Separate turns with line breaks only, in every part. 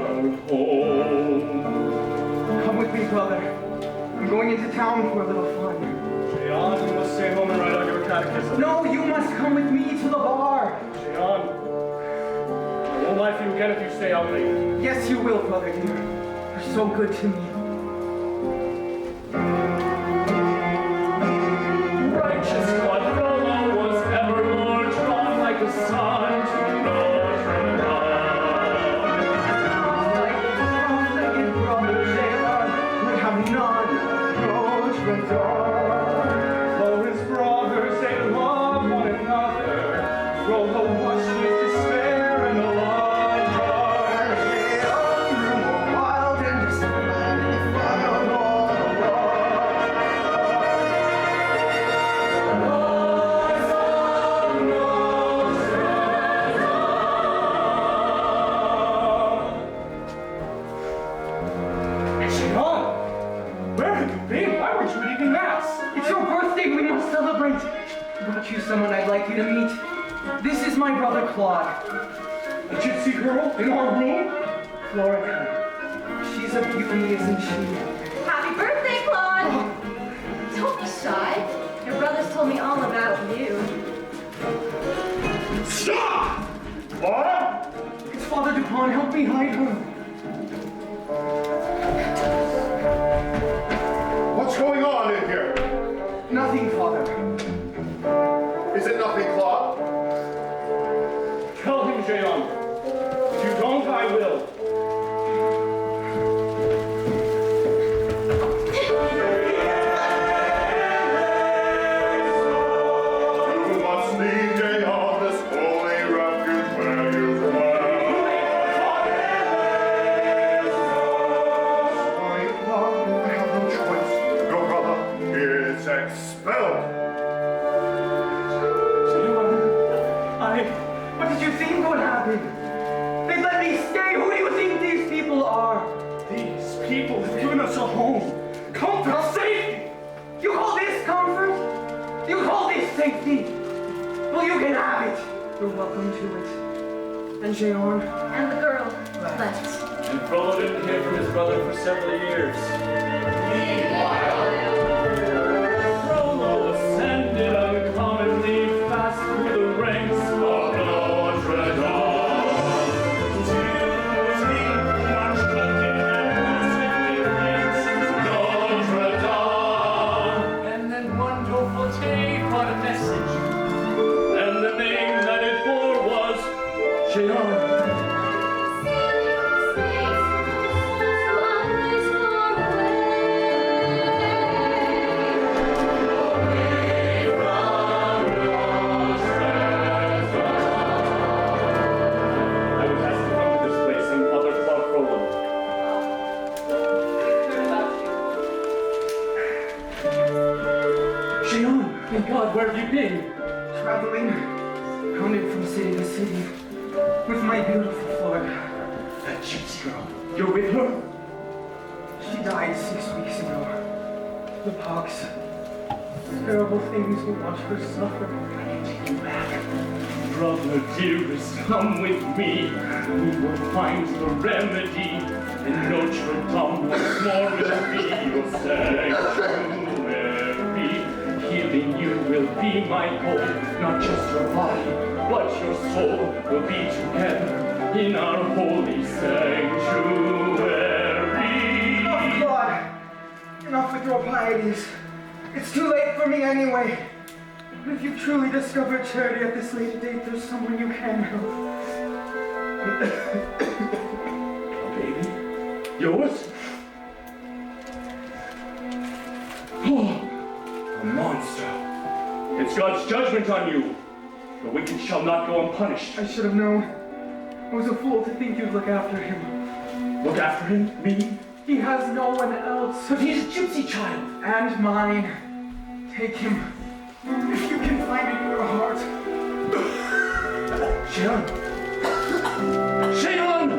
home.
Come with me, brother. I'm going into town for a little fun.
Jehan, you must stay home and write out your catechism.
No, you must come with me to the bar.
Jehan, I won't lie for you again if you stay out late.
Yes, you will, brother dear. You're so good to me.
Righteous Quadrolo was evermore drawn like the sun to Notre Dame.
Like the cross-legged brother Jehan would have none, Notre Dame.
Though his brothers they love one another, Rollo watched with despair and alarm.
Someone I'd like you to meet. This is my brother Claude.
A gypsy girl in our room?
Florica. She's a beauty, isn't she?
Happy birthday, Claude! Don't be shy. Your brothers told me all about you.
Stop! What?
It's Father Dupont. Help me hide her.
What's going on in here?
Nothing, Father.
Is it nothing, Claude?
Tell him, Jehan. If you don't, I will.
You must leave, Jehan, this holy refuge where you dwell. Sorry, Claude, I have no choice. Your brother is expelled.
What did you think would happen? They let me stay. Who do you think these people are?
These people have given us a home. Comfort, safety.
You call this comfort? You call this safety? Well, you can have it. You're welcome to it. And Jehan?
And the girl left.
And Frollo didn't hear from his brother for several years. Meanwhile, Frollo ascended uncommonly fast through the ranks of Notre Dame. Teal was deep, much looking and losing ranks Notre Dame. And then one doleful day brought a message, and the name that it bore was Jehan. Thank God, where have you been?
Traveling. Hounded from city to city. With my beautiful Florida.
That gypsy girl. You're with her?
She died 6 weeks ago. The pox. Terrible things will watch her suffer.
I can take you back. Brother dearest, come with me. We will find the remedy. And Notre Dame once more will be your sanctuary. Healing you will be my goal. Not just your body, but your soul will be together in our holy sanctuary.
Oh, God. Enough with your pieties. It's too late for me anyway. But if you've truly discovered charity at this late date, there's someone you can help.
A baby? Yours? Oh, a monster. It's God's judgment on you. The wicked shall not go unpunished.
I should have known. I was a fool to think you'd look after him.
Look after him? Me?
He has no one else.
But he's a gypsy child.
And mine. Take him. If you can find it in your heart.
Jehan! Jehan!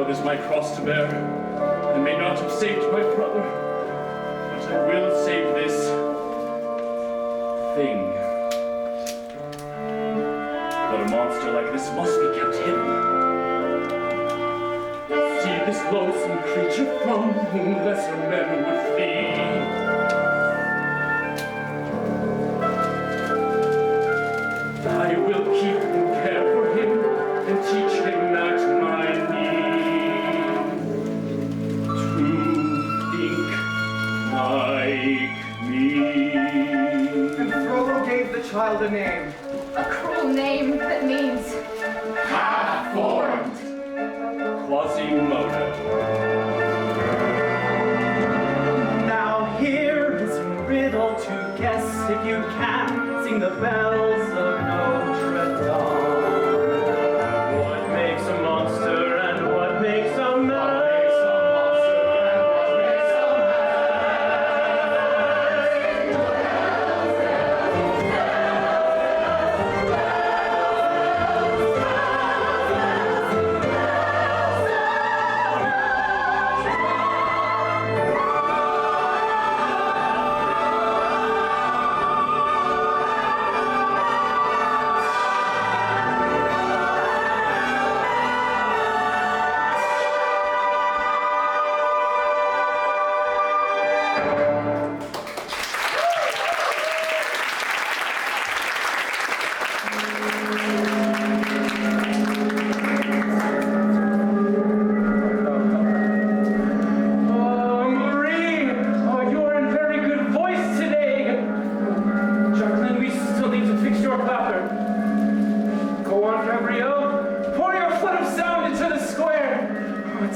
It is my cross to bear. I may not have saved my brother, but I will save this thing. But a monster like this must be kept hidden. See this loathsome creature from whom lesser men would flee. I will keep and care for him and teach him at my need to think like me.
And Frollo gave the child a name.
A cruel name that means
Half-formed Quasimodo.
Now here is a riddle to guess if you can. Sing the bells of Notre Dame. What makes a monster and what makes a man?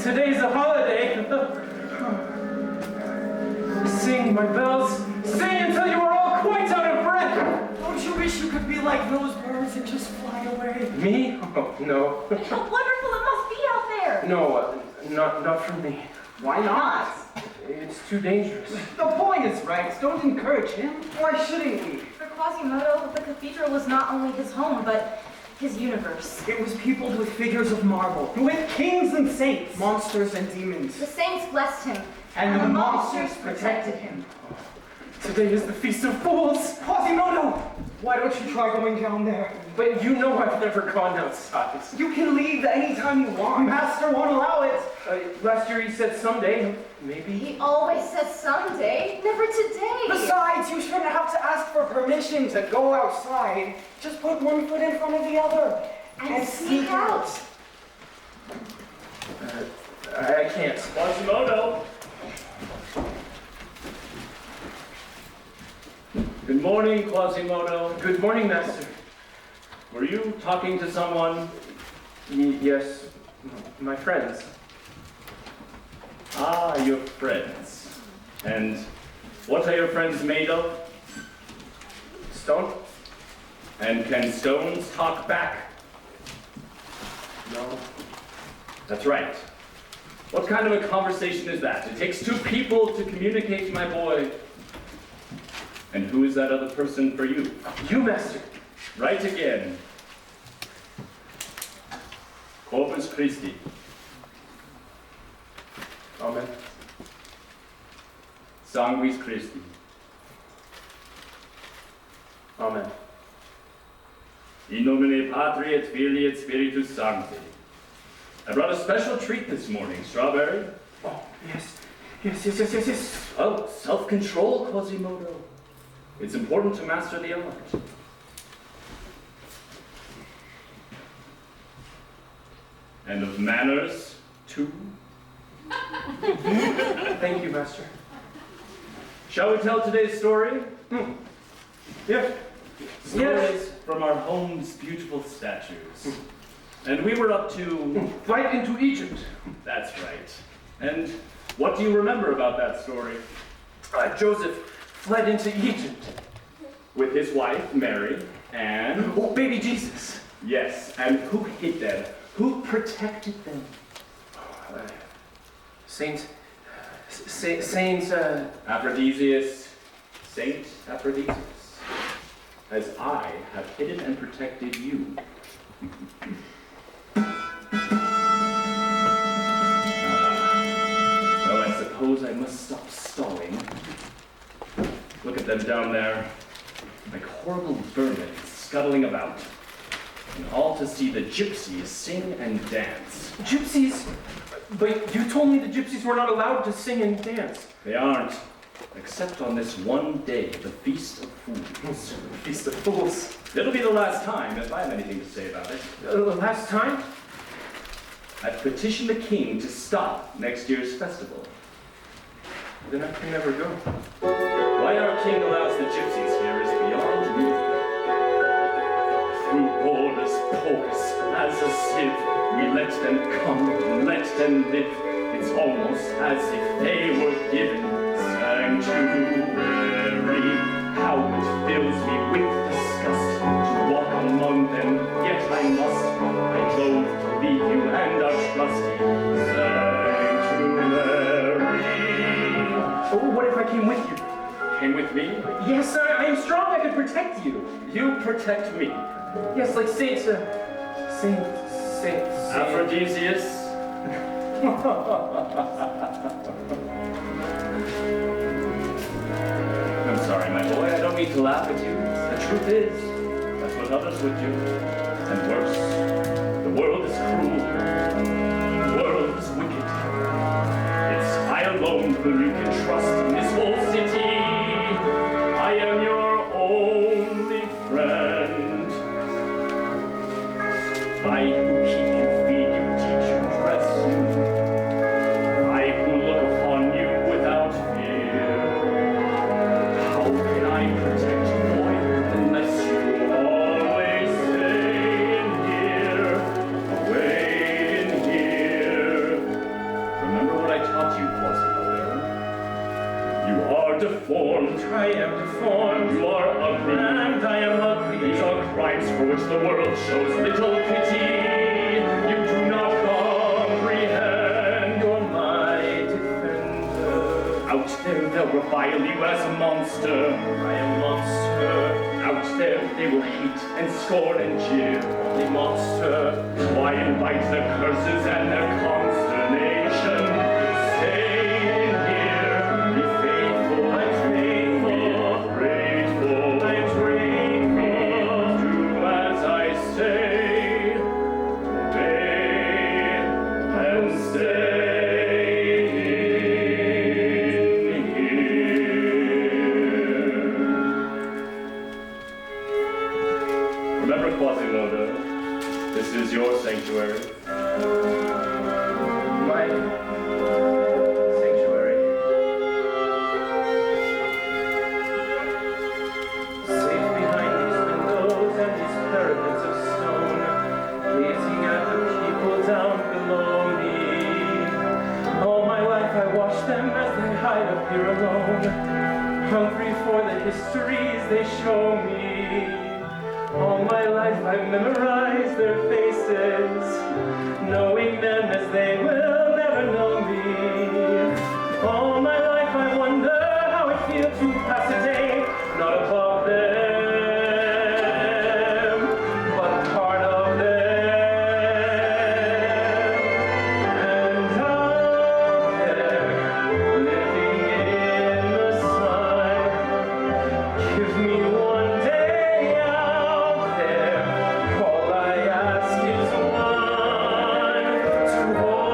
Today's a holiday. Sing, my bells. Sing until you are all quite out of breath.
Don't you wish you could be like those birds and just fly away?
Me? Oh, no.
how wonderful it must be out there.
No, not for me.
Why not?
It's too dangerous.
The boy is right. Don't encourage him. Why shouldn't we?
For Quasimodo, the cathedral was not only his home, but his universe.
It was peopled with figures of marble,
With kings and saints.
monsters and demons.
The saints blessed him,
And the monsters protected him.
Today is the Feast of Fools.
Quasimodo! Why don't you try going down there?
But you know I've never gone outside.
You can leave anytime you want. Master won't allow it.
Last year he said someday, maybe.
He always says someday, never today.
Besides, you shouldn't have to ask for permission to go outside. Just put one foot in front of the other.
And sneak out.
I can't.
Quasimodo! Good morning, Quasimodo.
Good morning, Master.
Were you talking to someone?
Yes, my friends.
Ah, your friends. And what are your friends made of?
Stone?
And can stones talk back?
No.
That's right. What kind of a conversation is that? It takes two people to communicate, my boy. And who is that other person for you?
You, Master.
Right again. Corpus Christi.
Amen.
Sanguis Christi.
Amen.
In nomine Patri et Filii et Spiritus Sancti. I brought a special treat this morning, strawberry.
Oh, yes. Yes.
Oh, self-control, Quasimodo. It's important to master the art. And of manners, too.
Thank you, Master.
Shall we tell today's story?
Yeah.
Stories from our home's beautiful statues. And we were up to...
Flight into Egypt.
That's right. And what do you remember about that story?
Joseph fled into Egypt.
With his wife, Mary, and...
Oh, baby Jesus.
Yes, and who hid them? Who protected them?
Saint,
Aphrodisias, Saint Aphrodisias, as I have hidden and protected you. of them down there, like horrible vermin scuttling about. And all to see the gypsies sing and dance.
Gypsies? But you told me the gypsies were not allowed to sing and dance.
They aren't, except on this one day, the Feast of Fools.
Feast of Fools.
It'll be the last time, if I have anything to say about it.
The last time?
I've petitioned the king to stop next year's festival.
Then I can never go.
Why our king allows the gypsies here is beyond me. Through borders porous as a sieve, we let them come and let them live. It's almost as if they were given sanctuary. How it fills me with disgust to walk among them, yet I must. I loathe to leave you and our trusty sanctuary.
Oh, what if I came with you?
Came with me?
Yes, I am strong. I could protect you.
You protect me.
Yes, like Saint
Aphrodisias? I'm sorry, my boy. I don't mean to laugh at you. The truth is, that's what others would do. And worse, the world is cruel. The world is wicked. It's I alone whom you can trust in this whole city. I am your only friend. I who keep you, feed you, teach you, dress you. I who look upon you without fear. How can I protect you, boy, unless you always stay in here, away in here? Remember what I taught you, Quasimodo. You are deformed.
I am deformed.
You are ugly.
And I am ugly.
These are crimes for which the world shows little pity. You do not comprehend.
You're my defender.
Out there they'll revile you as a monster.
I am monster.
Out there they will hate and scorn and jeer.
Only monster.
Why invite their curses and their consternation? Stay in here. Be faithful.
I'm faithful.
Be grateful.
I'm grateful.
Do as I say. Obey and stay in here. Remember, Quasimodo, this is your sanctuary.
My sanctuary. Safe behind these windows and these parapets of stone, gazing at the people down below me. All my life I watch them as they hide up here alone, hungry for the histories they show me. All my life I've memorized their faces, knowing them as they will never know me. All my life I wonder how it feels to pass a day, not above them, but part of them. And out there, living in the sun, give me one day out there. All I ask is one, to hold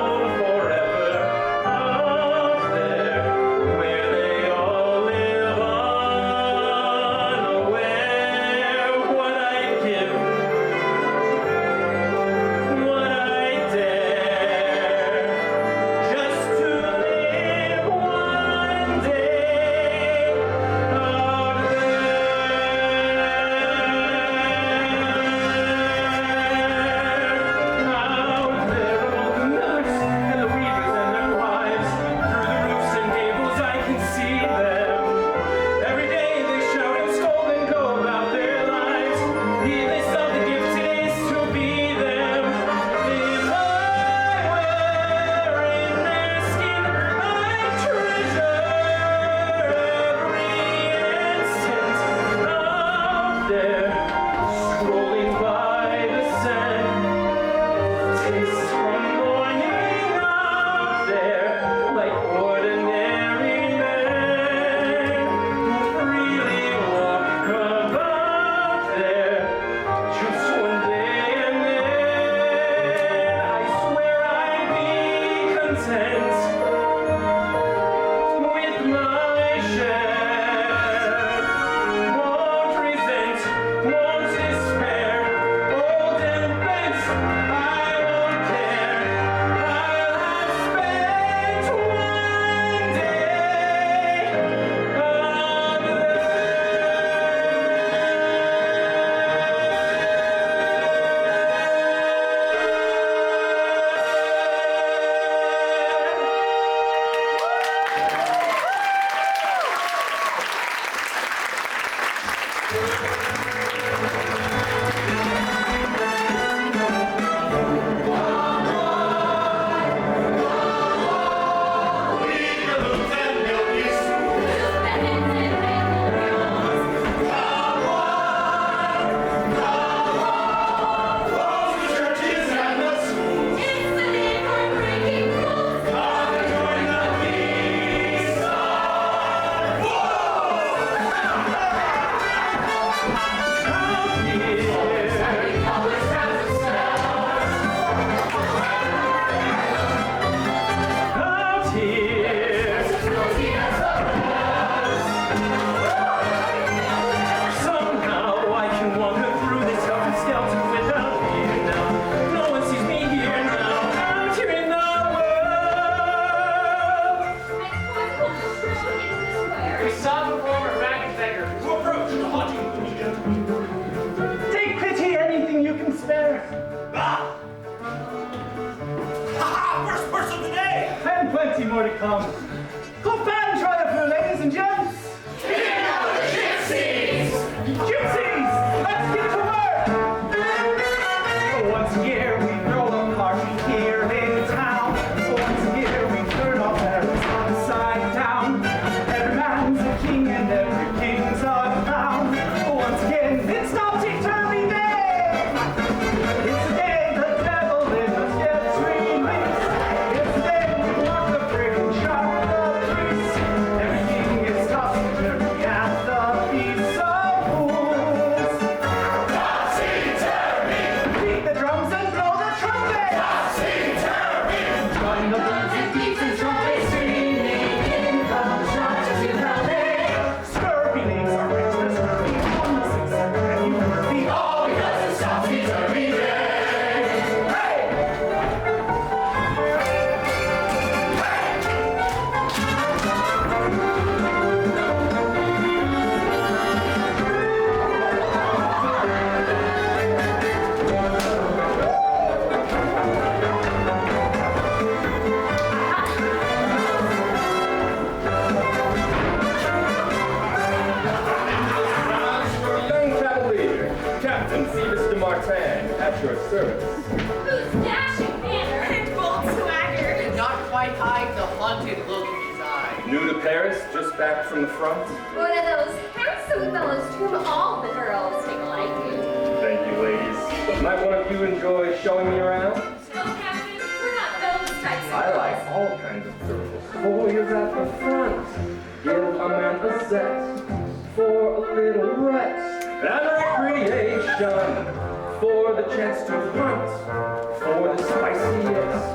plenty more to come. Go fan try it through, ladies and gents.
Gypsies!
Gypsies! Let's get to work! Once a year we throw a party here in town. Once a year we turn our parents upside down. Every man's a king and every king's a clown. Once again, it's topsy-turvy day! It's the day the devil in us gets released. It's the day we walk the friggin' shark the priest. Everything is topsy-turvy at the Feast of Fools.
Topsy-turvy!
Beat the drums and blow the trumpet!
Topsy-turvy!
Join the drums and beats and trumpets screaming in the shots to ballet. Scurvy leaves are extra scurvy on the 6th and you Murphy.
All because it's topsy-turvy day!
Young Cavalier, Captain Phoebus de Martin, at your service.
Whose dashing manner and bold swagger.
Did not quite hide the haunted look in his eye.
New to Paris, just back from the front.
One of those handsome fellows to whom all the girls take a liking.
Thank you, ladies. Might one of you enjoy showing me around?
No, Captain, we're not those types of
I
girls.
like all kinds of girls. 4 years at the front. Give a man a zest for a little rest and recreation. For the chance to hunt. For the spiciest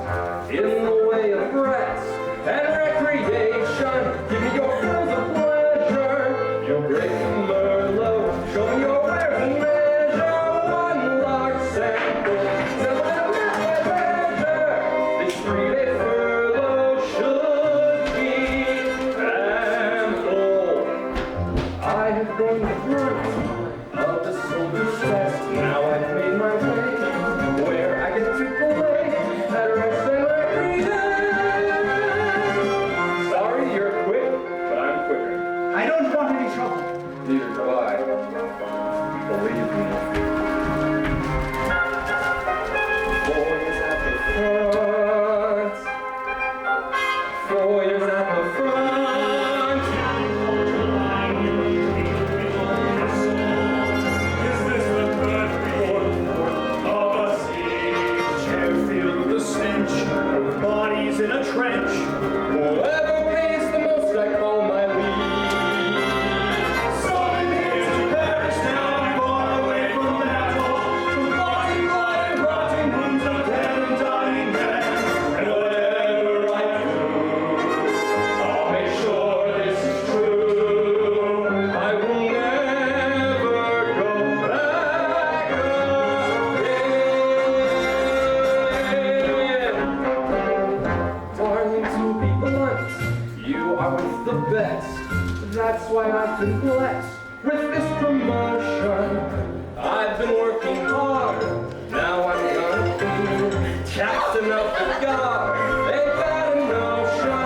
in the way of rest and recreation. Give me your thrills of pleasure. Your great Merlot. Show me your wares and measure. One large sample. Sample that measure. This 3-day furlough should be ample. I have gone the front of the soldier's test. Now I've made my way where I get to play at rest and recreation. Sorry you're quick, but I'm quicker.
I don't want any trouble.
Neither do I. Believe me. 4 years at the front. 4 years at the front.
Is this the third report of a siege?
Air filled with the stench of bodies in a trench.
Whoever pays the most, I call my lead.
So here's to Paris now, far away from battle, from bloody blood and rotting wounds of dead and dying men. And whatever I do, I'll make sure this is true.
I will never go back again. Darling, to be blunt, you are with the best. That's why I've been blessed with this promotion. I've been working hard. Now I'm gonna be captain of the guard. They got a notion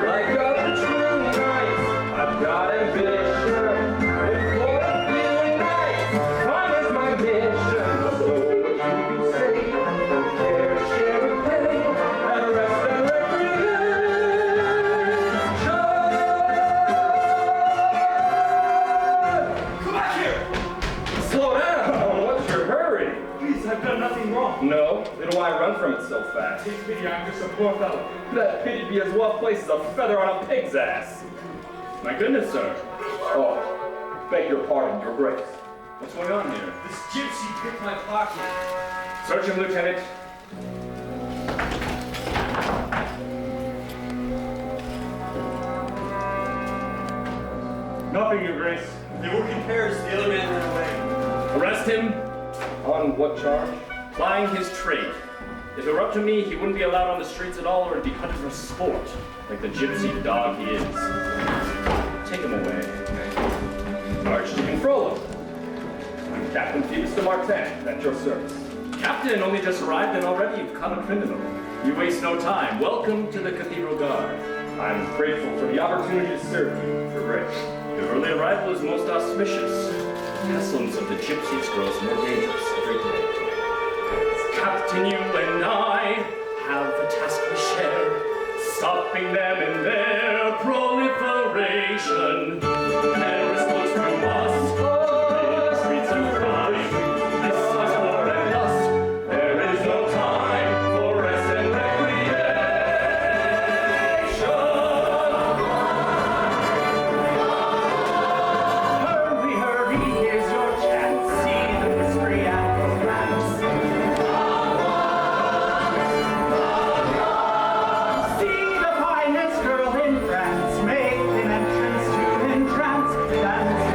like a true knight. I've got ambition. With what a few nights, fun is my mission. So what you say, care, share, and pay, and rest and recreation.
Come back here!
Slow down. What's your hurry?
Please, I've done nothing wrong.
No, then why run from it so fast?
Take pity, I'm just a poor fellow.
That pity'd be as well placed as a feather on a pig's ass.
My goodness, sir.
Oh, beg your pardon, your grace.
What's going on here?
This gypsy picked my pocket.
Search him, Lieutenant. Nothing, Your Grace.
They work in pairs, the other man ran away.
Arrest him,
On what charge?
plying his trade. If it were up to me, he wouldn't be allowed on the streets at all or he'd be hunted for sport, like the gypsy dog he is. Take him away. Archdeacon Frollo. I'm Captain Phoebus de Martin, at your service. Captain only just arrived and already you've caught a criminal. We waste no time. Welcome to the Cathedral Guard. I'm grateful for the opportunity to serve you for grace. Your early arrival is most auspicious. The pestilence of the gypsies grows more dangerous every day. Captain, you and I have a task we share, stopping them in their proliferation. Paris flows through us, the streets of crime. This is war and lust. There is no time for rest and recreation.
Hurry, hurry, here's your chance. See the mystery and romance. See the finest girl in France make an entrance to entrance. Dance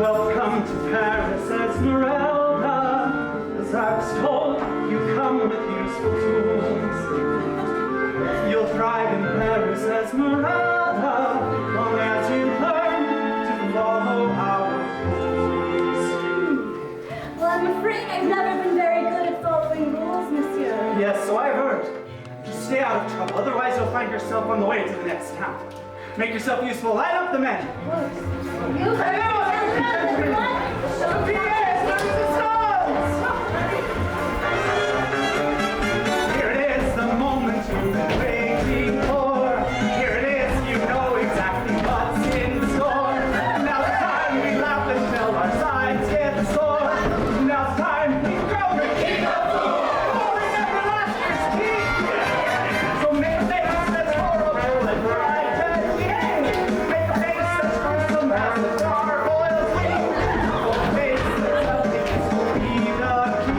Welcome to Paris, Esmeralda. As I was told, you come with useful tools. You'll thrive in Paris, Esmeralda, long as you learn to follow our rules.
Well, I'm afraid I've never been very good at following rules, monsieur.
Yes, so I've heard. Just stay out of trouble, otherwise you'll find yourself on the way to the next town. Make yourself useful, line up the men.
You heard everyone?
Here it is, the moment you've been waiting for. Here it is, you know exactly what's in store. Now it's time we laugh until our sides get sore. Now it's time we grow the king of fools. Oh, remember last year's king. So make a face that's horrible and bright and gay. Make a face that's gruesome as the dark oil king. So a face that's healthy will be the king.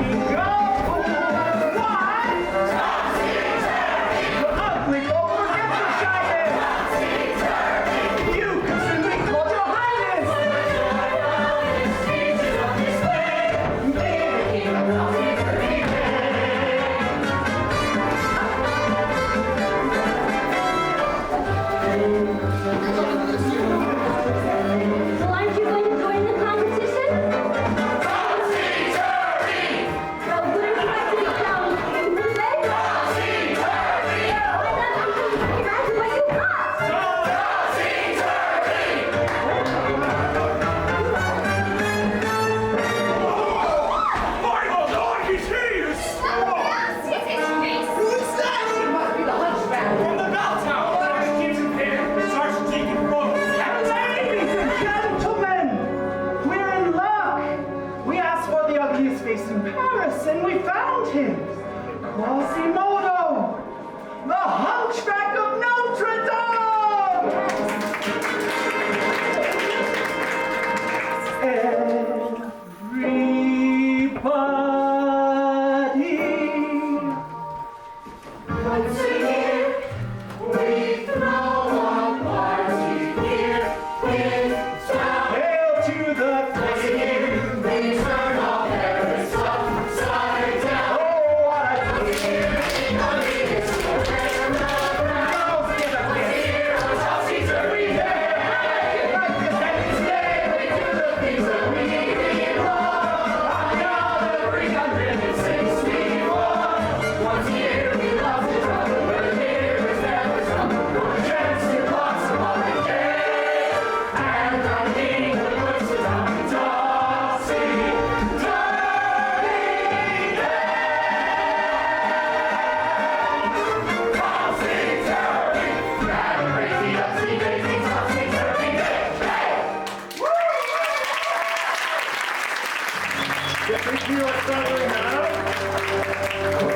something now?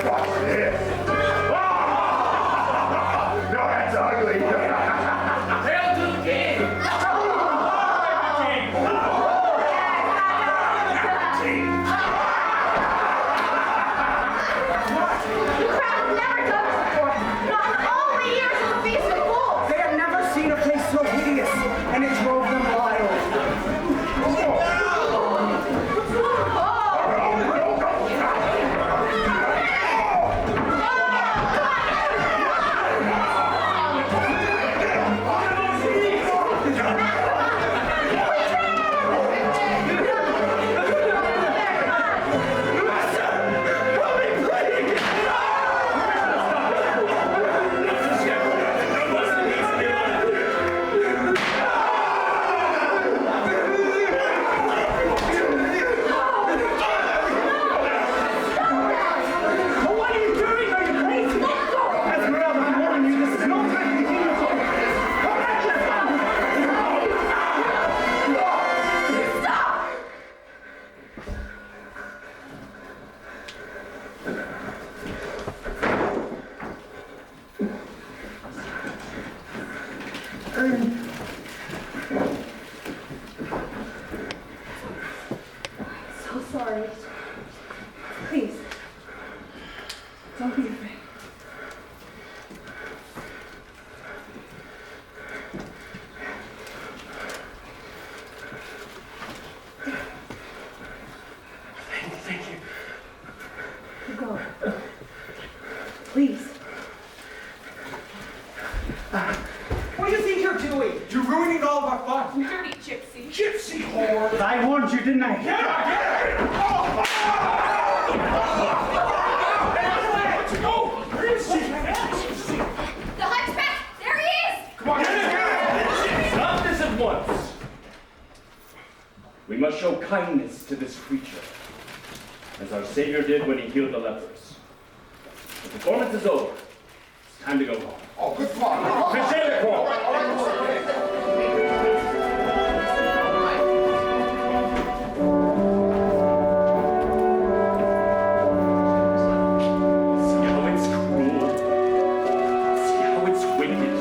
What's this? No, that's ugly.
Hail to the king!
The crowd has never done this before. Not in all the years of the Feast of Fools.
They had never seen a place so hideous, and it drove them wild.
What are you doing? Are you crazy? Esmeralda, I'm warning you, this is no time to continue talking. Come back,
Stop! So sorry. Please, don't be afraid.
Thank you.
You go. Please.
What do you think you're doing? You're ruining all of our fun.
Dirty gypsy.
Gypsy whore.
I warned you, didn't I?
The hunchback! There he is!
Stop this at once! We must show kindness to this creature, as our Savior did when he healed the lepers. The performance is over. It's time to go home.
Oh, good luck.
Cliche the call. See how it's cruel. See how it's wicked.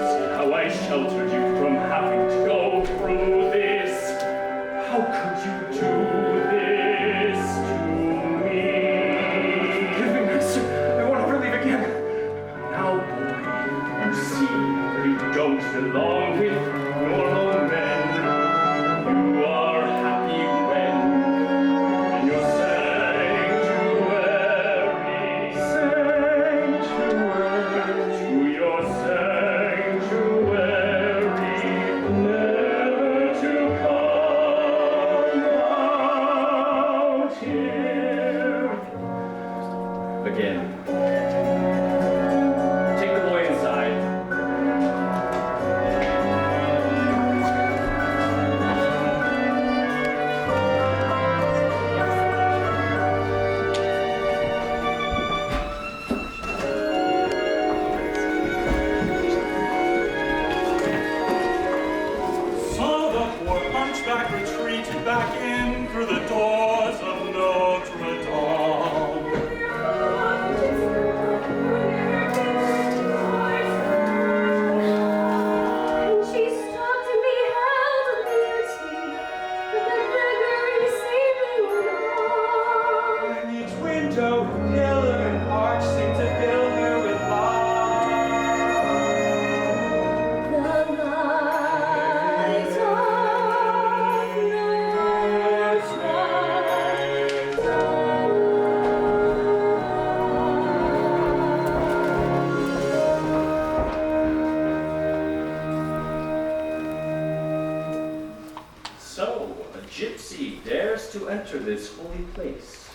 See how I sheltered you from having to go through this. How could you do this to me?
Give me mercy. I won't ever leave again.
Now, boy, you see, you don't belong with normal men. You are happy when in your sanctuary. Back to your sanctuary, never to come out here again. Take the boy inside.
So the poor hunchback retreated back in through the doors of Notre Dame.
And she stopped and beheld a beauty, but the beggar saving all.
And each window, pillar, and arch seemed to fill her with light.
The light of
So, a gypsy dares to enter this holy place.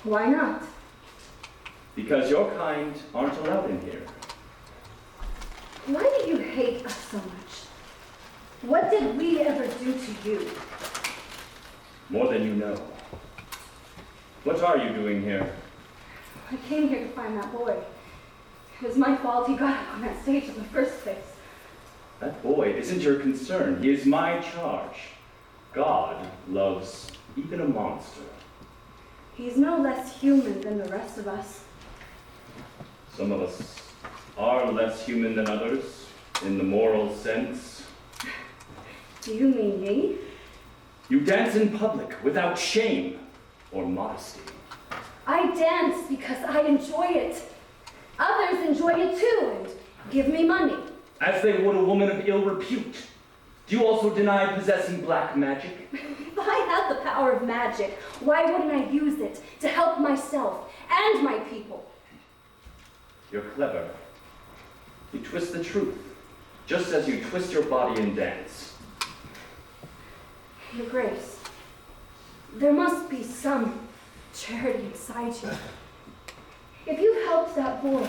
Why not?
Because your kind aren't allowed in here.
Why do you hate us so much? What did we ever do to you?
More than you know. What are you doing here?
I came here to find that boy. It was my fault he got up on that stage in the first place.
That boy isn't your concern. He is my charge. God loves even a monster.
He's no less human than the rest of us.
Some of us are less human than others, in the moral sense.
Do you mean me?
You dance in public without shame or modesty.
I dance because I enjoy it. Others enjoy it too and give me money.
As they would a woman of ill repute. Do you also deny possessing black magic?
If I had the power of magic, why wouldn't I use it to help myself and my people?
You're clever. You twist the truth, just as you twist your body in dance.
Your Grace, there must be some charity inside you. If you helped that boy,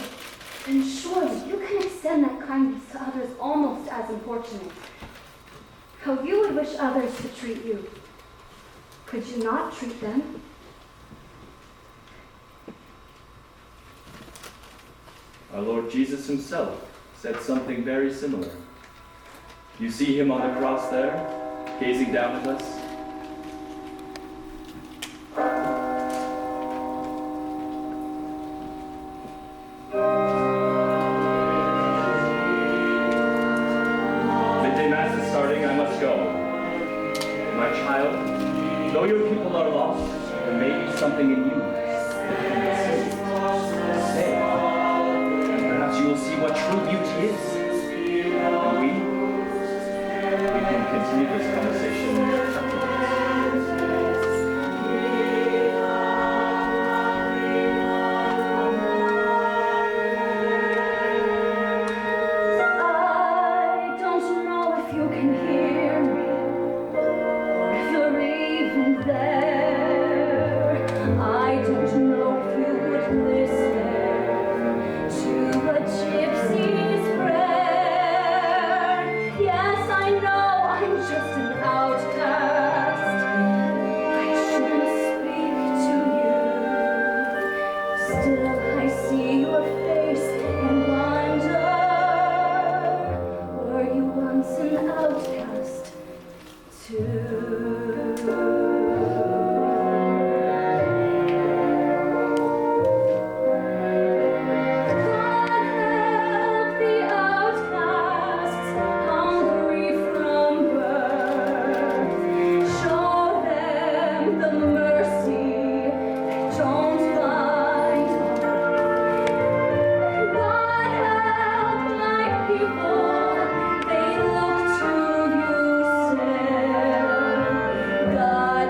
then surely you can extend that kindness to others almost as unfortunate. How you would wish others to treat you. Could you not treat them?
Our Lord Jesus himself said something very similar. You see him on the cross there, gazing down at us? Midday Mass is starting, I must go. My child, though your people are lost, there may be something in you that can be saved. Stay, and perhaps you will see what true beauty is. And we can continue this conversation afterwards.
I don't know if you can hear me, or if you're even there. I don't know if you would listen to a gypsy's prayer. Yes, I know I'm just an outcast. I shouldn't speak to you. Still, I see your face and wonder. Were you once an outcast too? God help the outcasts, hungry from birth. Show them the mercy they don't find on earth. God help my people, they look to you still. God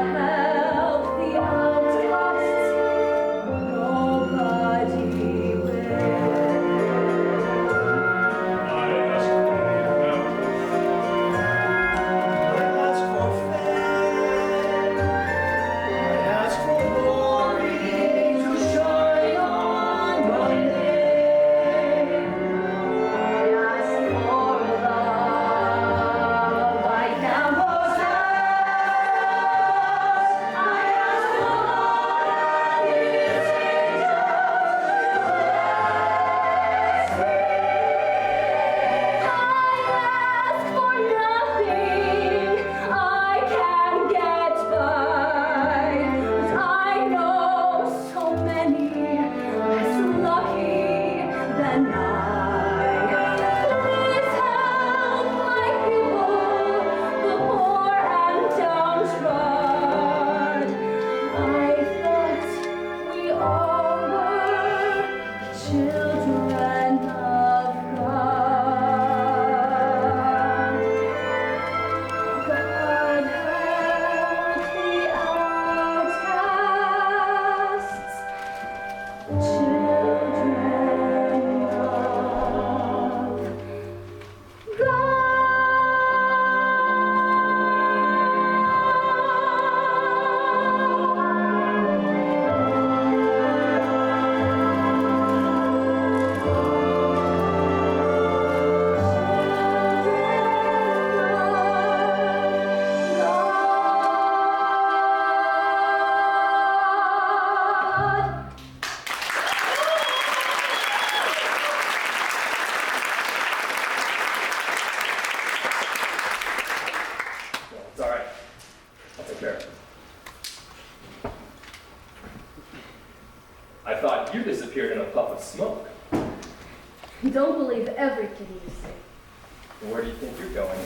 disappeared in a puff of smoke.
Don't believe everything you say.
Where do you think you're going?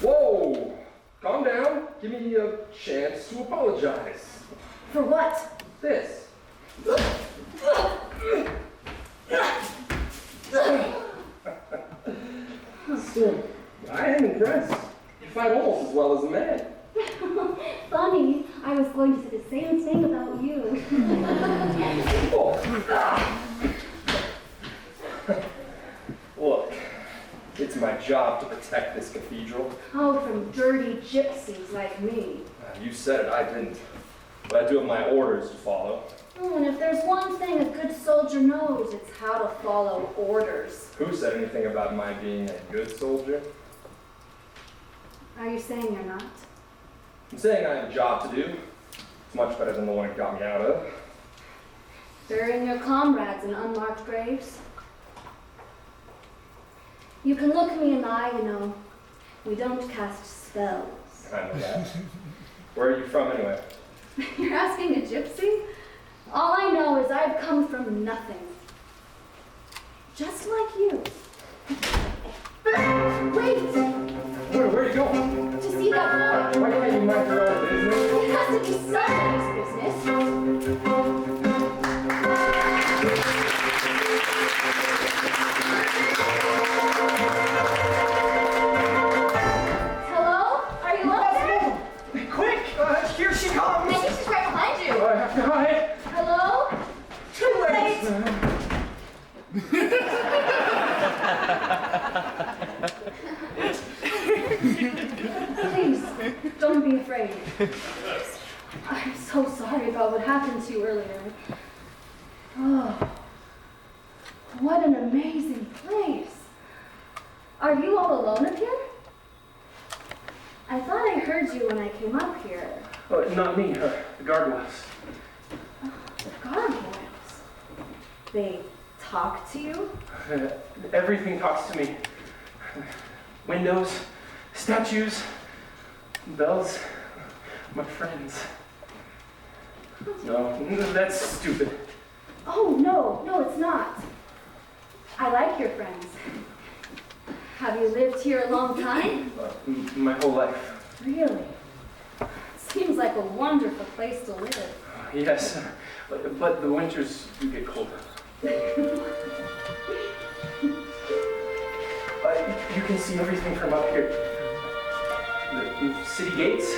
Whoa! Calm down. Give me a chance to apologize.
For what?
This. Still, I am impressed. You fight almost as well as a man.
Funny, I was going to say the same thing about you.
Look, it's my job to protect this cathedral.
Oh, from dirty gypsies like me.
You said it, I didn't. But I do have my orders to follow.
Oh, and if there's one thing a good soldier knows, it's how to follow orders.
Who said anything about my being a good soldier?
Are you saying you're not?
I'm saying I have a job to do. It's much better than the one it got me out of.
Burying your comrades in unmarked graves? You can look me in the eye, you know. We don't cast spells.
I know that. Where are you from anyway?
You're asking a gypsy? All I know is I've come from nothing. Just like you. Wait!
Where are you going?
To see that boy.
Why can't you mind your own business?
It has to be somebody's business. Hello? Are you up there?
Quick! Here she comes!
I think she's right behind you.
I have to hide.
Hello?
Too late!
Please, don't be afraid. I'm so sorry about what happened to you earlier. Oh, what an amazing place. Are you all alone up here? I thought I heard you when I came up here.
Oh, not me. The guard was.
The gargoyles. They talk to you?
Everything talks to me. Windows, statues, bells, my friends. No, that's stupid.
Oh, no, it's not. I like your friends. Have you lived here a long time?
My whole life.
Really? Seems like a wonderful place to live.
Yes, but the winters do get colder. You can see everything from up here. The city gates.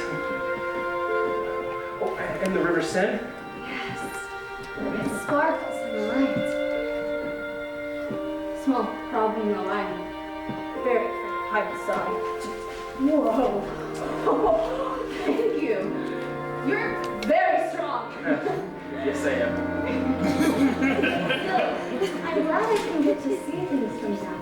Oh, and the River Seine.
Yes. It sparkles in the light. Small problem, though. I'm very afraid of heights, so whoa. Thank you. You're very strong.
Yes, I am.
I'm glad I can get to see things from down.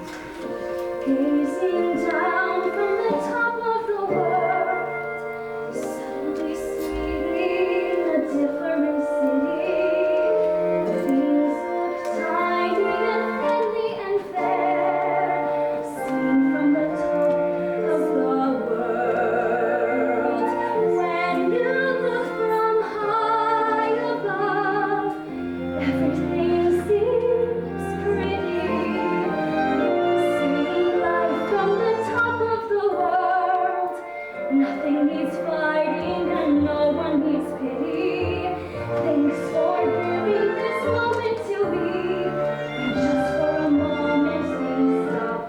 Gazing down from the top of the world, suddenly seeing a different city. Things look tiny and friendly and fair, seen from the top of the world. When you look from high above, everything seems pretty. Seeing life from the top of the world, nothing needs fighting and no one needs pity. Thanks for giving this moment to me. And just for a moment, things stop.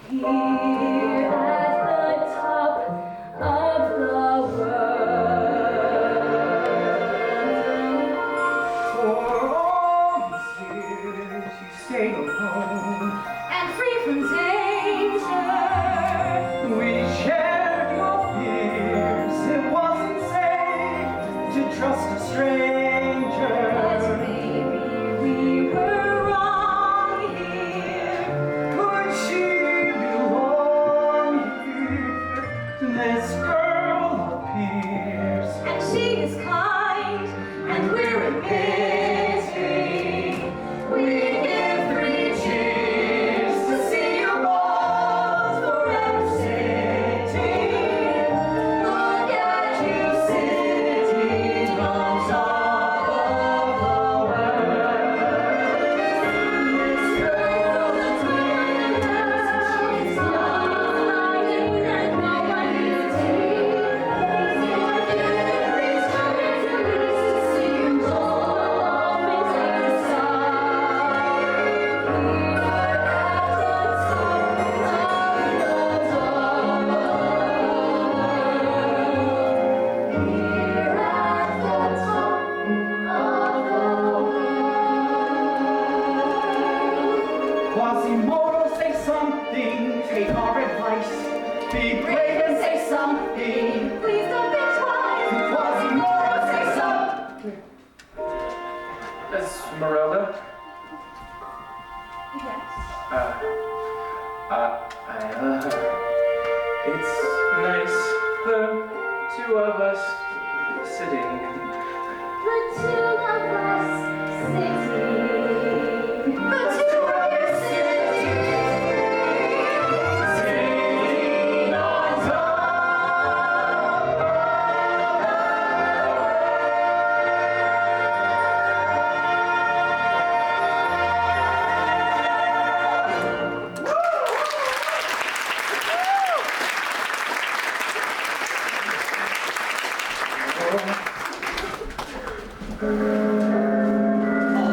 Here at the top of the world.
For all these years you stayed alone.
And free from danger.
We shared your fears. It wasn't safe.
Be brave and say something.
Please don't think twice.
Quasimodo, say something.
Esmeralda?
Yes.
It's nice, the two of us sitting.
The two of us sitting. The two of us sitting.
Sing on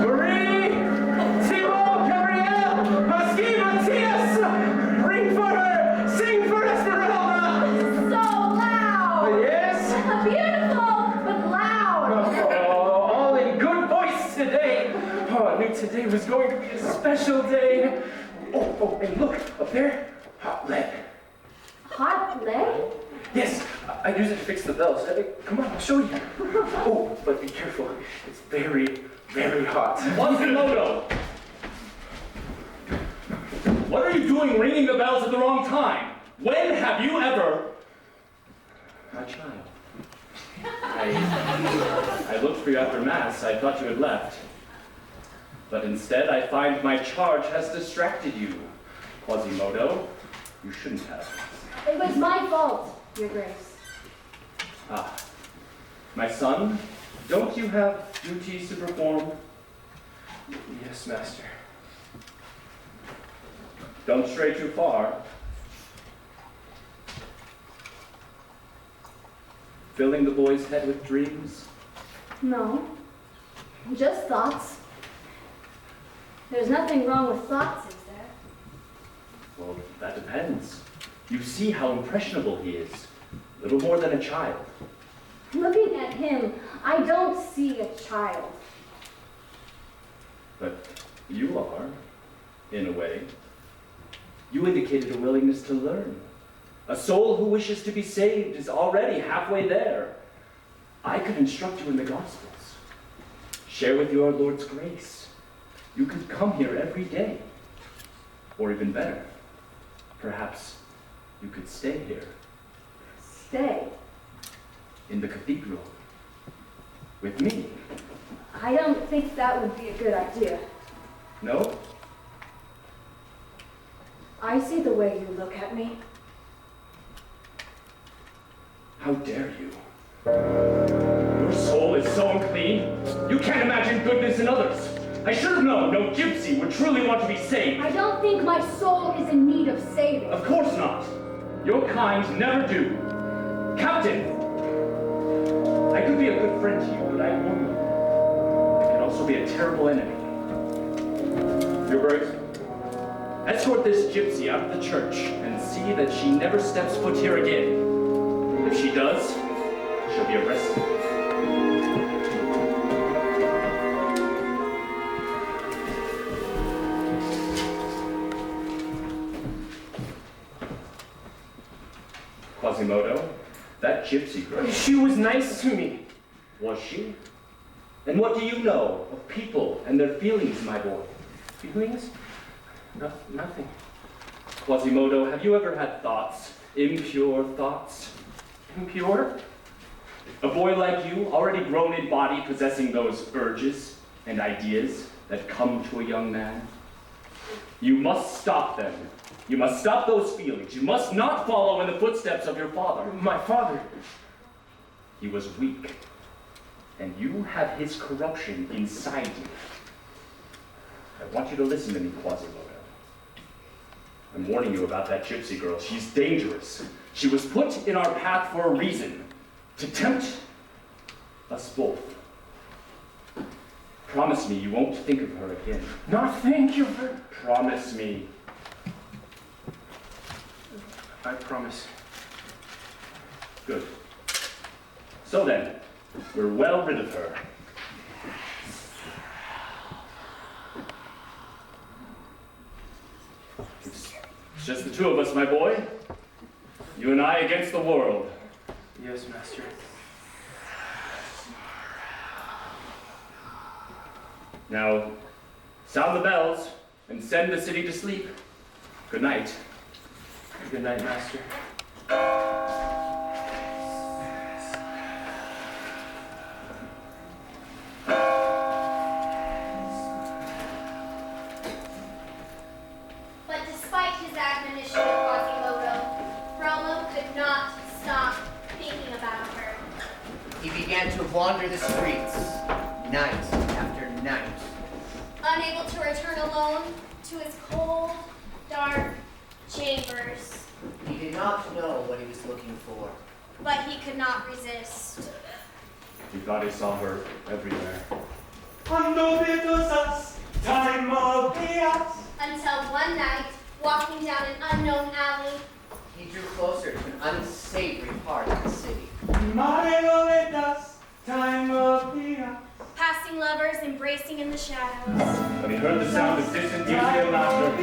Marie! Teal! Gabrielle! Husky! Matthias! Ring for her! Sing for Esmeralda!
So loud.
Yes?
Beautiful, but loud.
All in good voice today. Oh, I knew today was going to be a special day. Oh, and look, up there, hot lead.
Hot lead?
Yes, I use it to fix the bells. Come on, I'll show you. Oh, but be careful. It's very, very hot.
Quasimodo! What are you doing ringing the bells at the wrong time? When have you ever...
My child.
I looked for you after Mass. I thought you had left. But instead, I find my charge has distracted you. Quasimodo, you shouldn't have.
It was my fault, Your Grace.
Ah, my son, don't you have duties to perform?
Yes, Master.
Don't stray too far. Filling the boy's head with dreams?
No, just thoughts. There's nothing wrong with thoughts, is there?
Well, that depends. You see how impressionable he is. Little more than a child.
Looking at him, I don't see a child.
But you are, in a way. You indicated a willingness to learn. A soul who wishes to be saved is already halfway there. I could instruct you in the Gospels. Share with you our Lord's grace. You could come here every day. Or even better, perhaps you could stay here.
Stay.
In the cathedral. With me.
I don't think that would be a good idea.
No?
I see the way you look at me.
How dare you? Your soul is so unclean, you can't imagine goodness in others. I should have known no gypsy would truly want to be saved.
I don't think my soul is in need of saving.
Of course not. Your kind never do. Captain! I could be a good friend to you, but I warn you. I can also be a terrible enemy. Your Grace, escort this gypsy out of the church and see that she never steps foot here again. If she does, she'll be arrested. Quasimodo, that gypsy girl.
She was nice to me.
Was she? And what do you know of people and their feelings, my boy?
Feelings? Nothing.
Quasimodo, have you ever had thoughts? Impure thoughts?
Impure?
A boy like you, already grown in body, possessing those urges and ideas that come to a young man? You must stop them. You must stop those feelings. You must not follow in the footsteps of your father.
My father.
He was weak, and you have his corruption inside you. I want you to listen to me, Quasimodo. I'm warning you about that gypsy girl. She's dangerous. She was put in our path for a reason, to tempt us both. Promise me you won't think of her again.
Not thank you for...
Promise me.
I promise.
Good. So then, we're well rid of her. It's just the two of us, my boy. You and I against the world.
Yes, master.
Now, sound the bells and send the city to sleep. Good night.
Good night, master.
But despite his admonition of Quasimodo, Frollo could not stop thinking about her.
He began to wander the streets, night after night.
Unable to return alone to his cold, dark chambers.
He did not know what he was looking for.
But he could not resist.
He thought he saw her everywhere.
Quando vedos us, time of chaos.
Until one night, walking down an unknown alley,
He drew closer to an unsavory part of the city.
Mare vedas, time of chaos.
passing lovers embracing in the shadows.
When he heard the sound of distant music and laughter,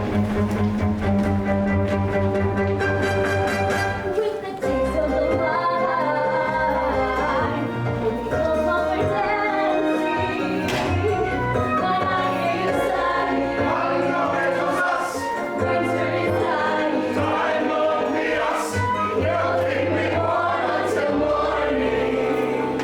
Coming from the tavern,
With the taste of the wine, only close while we're dancing. My eye is sighing, winter is dying. Nothing we want until morning.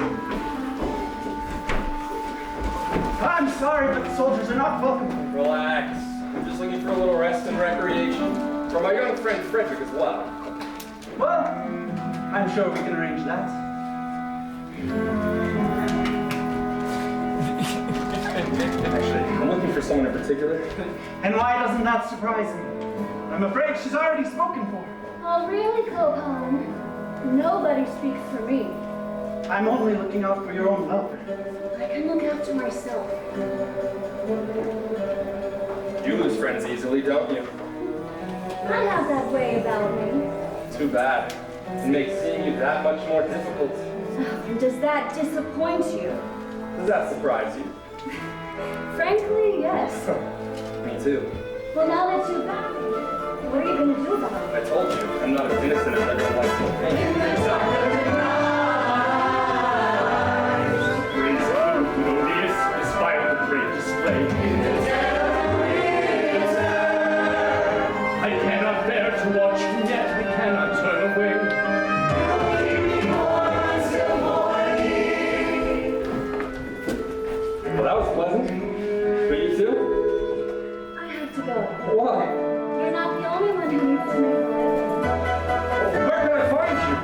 I'm sorry, but the soldiers are not welcome.
Relax. I'm just looking for a little rest and recreation. For my young friend Frederick as well.
Well, I'm sure we can arrange that.
Actually, I'm looking for someone in particular.
And why doesn't that surprise me? I'm afraid she's already spoken for.
Oh, really, Copan? Nobody speaks for me.
I'm only looking out for your own welfare.
I can look after myself.
You lose friends easily, don't you?
I have that way about me.
Too bad. It makes seeing you that much more difficult.
Oh, does that disappoint you?
Does that surprise you?
Frankly, yes.
Me too.
Well, now that you've got me, what are you going to do about it?
I told you, I'm not as innocent as everyone likes to think.
Prince Melodious, despite the great display. I cannot bear to watch, yet I cannot turn away.
Well, that was pleasant. For you too?
I have to go.
Why?
You're not the only one who needs to know life.
Where can I find you?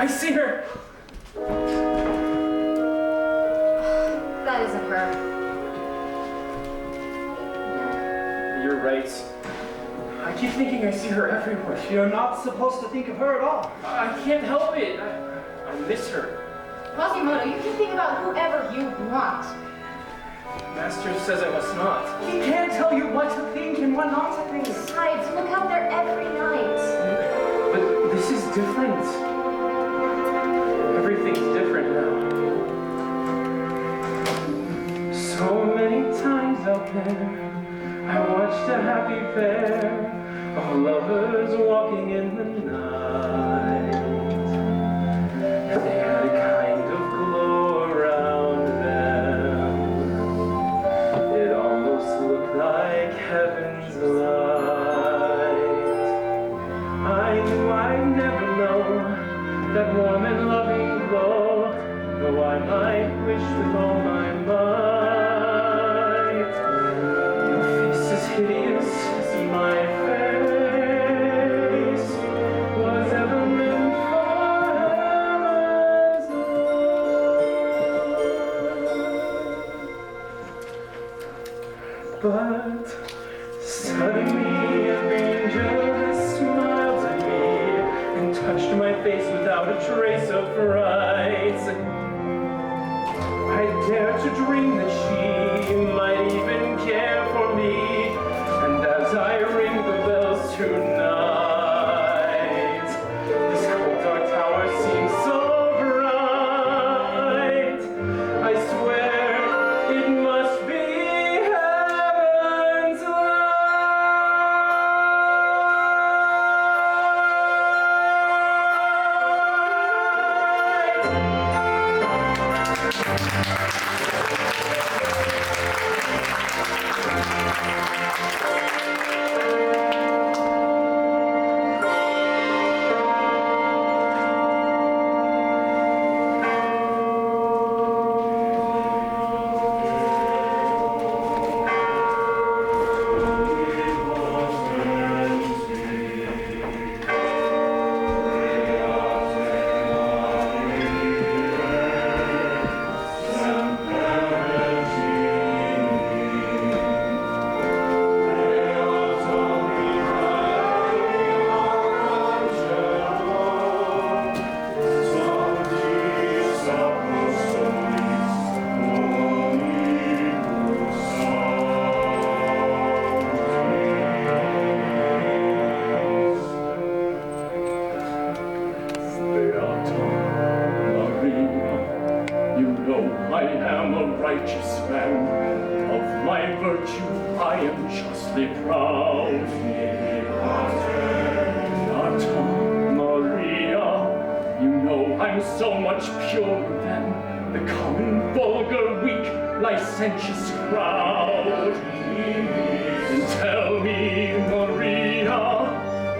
I see her!
That isn't her.
You're right. I keep thinking I see her everywhere.
You're not supposed to think of her at all.
I can't help it. I miss her.
Quasimodo, you can think about whoever you want.
Master says I must not.
He can't tell you what to think and what not to think.
Besides, look out there every night.
But this is different. Everything's different now. So many times out there, I watched a happy pair of lovers walking in the night. They had a kind of glow around them. It almost looked like heaven's light. I knew I'd never know that warm and loving glow, though I might wish with all my might. Your face is hideous as my face was ever meant for heaven's light. But suddenly an angel smiled at me and touched my face without a trace of fright. I dared to dream that she might even care for me, and as I ring the bells tonight, this cold dark tower seems so bright. I swear it must be heaven's I am a righteous man. Of my virtue I am justly proud. Beata Maria, you know I'm so much purer than the common, vulgar, weak, licentious crowd. And tell me, Maria,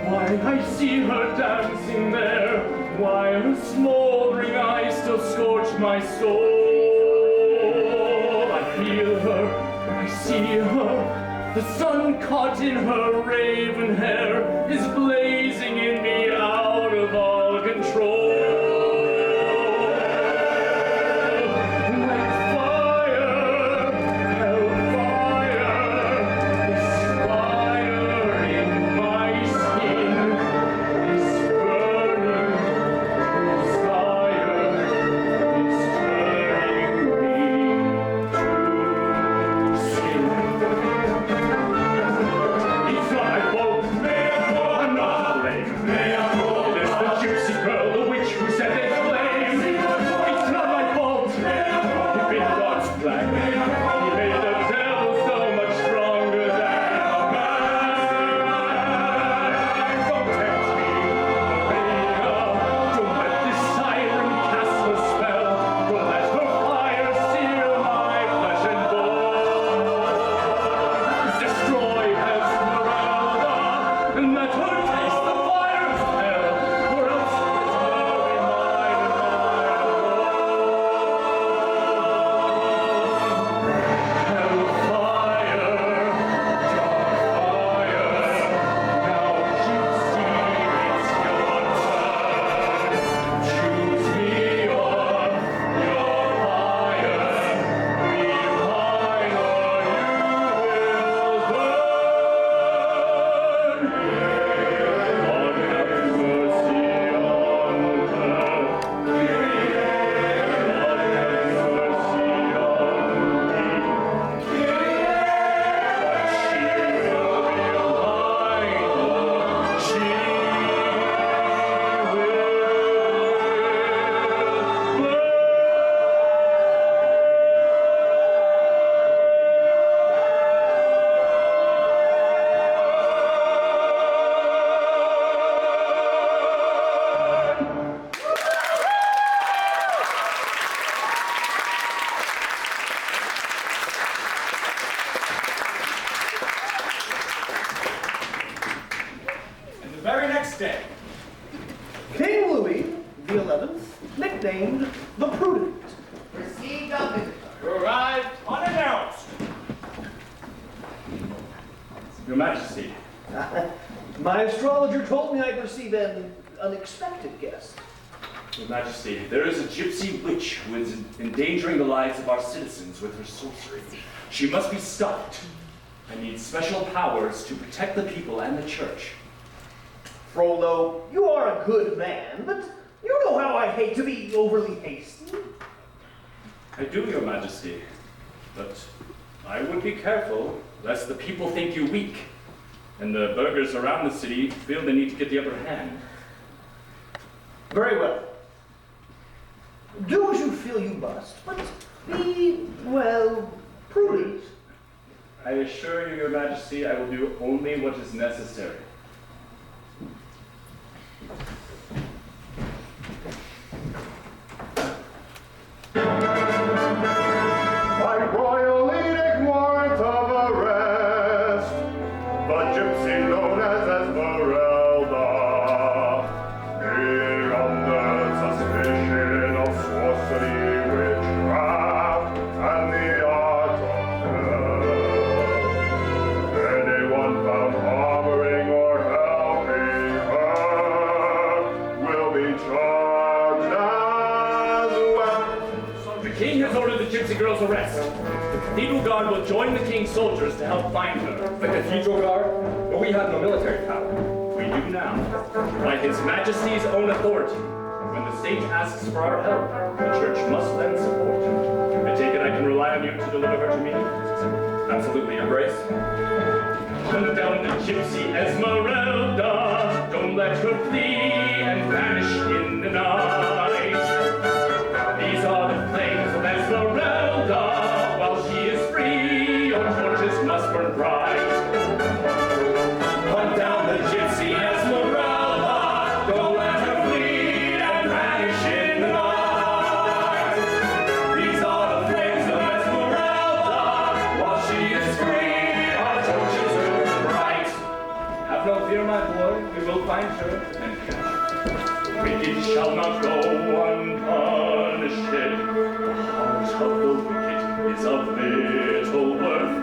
why I see her dancing there, why her smoldering eyes still scorch my soul. I feel her, I see her, the sun caught in her raven hair is blazing in me out of all control. Like fire, hellfire, this fire in my skin is burning, desire is turning me to sin. It's not my fault, I'm not
nicknamed the Prudent.
Received a visitor.
Arrived unannounced.
Your Majesty,
My astrologer told me I'd receive an unexpected guest.
Your Majesty, there is a gypsy witch who is endangering the lives of our citizens with her sorcery. She must be stopped. I need special powers to protect the people and the church.
Frollo, you are a good man, but you know how I hate to be overly hasty.
I do, Your Majesty, but I would be careful lest the people think you weak, and the burghers around the city feel the need to get the upper hand.
Very well. Do as you feel you must, but be, well, prudent.
I assure you, Your Majesty, I will do only what is necessary.
By royal edict warrant of arrest, the gypsy known as Esmeralda, being under suspicion of sorcery, witchcraft, and the art of death. Anyone found harboring or helping her will be charged as well.
The king has ordered the gypsy girl's arrest. The cathedral guard will join the king's soldiers to help find her.
The cathedral guard? But we have no military power.
We do now, by his majesty's own authority. When the state asks for our help, the church must lend support. I take it I can rely on you to deliver her to me?
Absolutely, Your Grace.
Hunt down the gypsy Esmeralda. Don't let her flee and vanish in the night. These are the flames of Esmeralda. While she is free, your torches must burn bright. Hunt down the gypsy Esmeralda. Don't let her flee and vanish in the night. These are the flames of Esmeralda. While she is free, our torches will burn bright. Have no fear, my boy. We will find her and catch her. Wicked shall not go unpunished. The heart of the wicked is of little worth.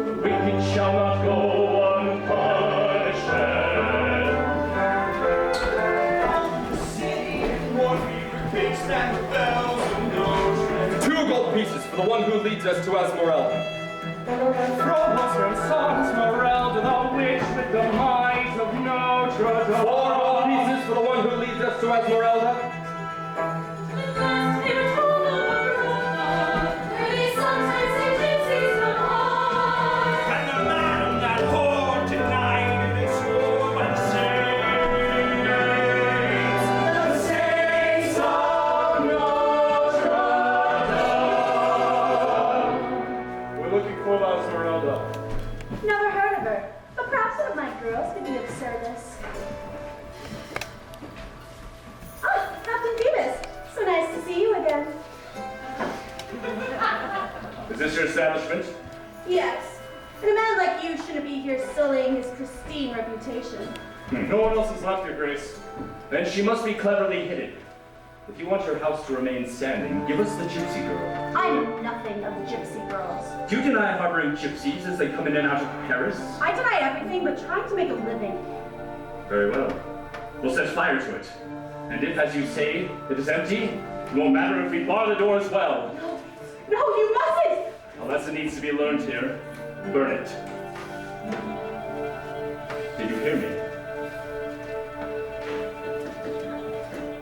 The wicked shall not go unpunished.
Two gold pieces for the one who leads us to Esmeralda.
Frollo's her son, Esmeralda, the witch with the might of Notre Dame.
4 gold pieces for the one who leads us to Esmeralda.
And the man that whore tonight is woman saints. The saints of Notre Dame.
We're looking for Esmeralda.
Never heard of her, but perhaps one of my girls could be of service. Ah, Captain Phoebus, so nice to see you again.
Is this your establishment?
Yes, and a man like you shouldn't be here sullying his pristine reputation.
No one else has left, Your Grace. Then she must be cleverly hidden. If you want your house to remain standing, give us the gypsy girl.
I know nothing of the gypsy girls.
Do you deny harboring gypsies as they come in and out of Paris?
I deny everything but trying to make a living.
Very well. We'll set fire to it. And if, as you say, it is empty, it won't matter if we bar the door as well.
No, you mustn't!
A lesson needs to be learned here. Burn it. Did you hear me?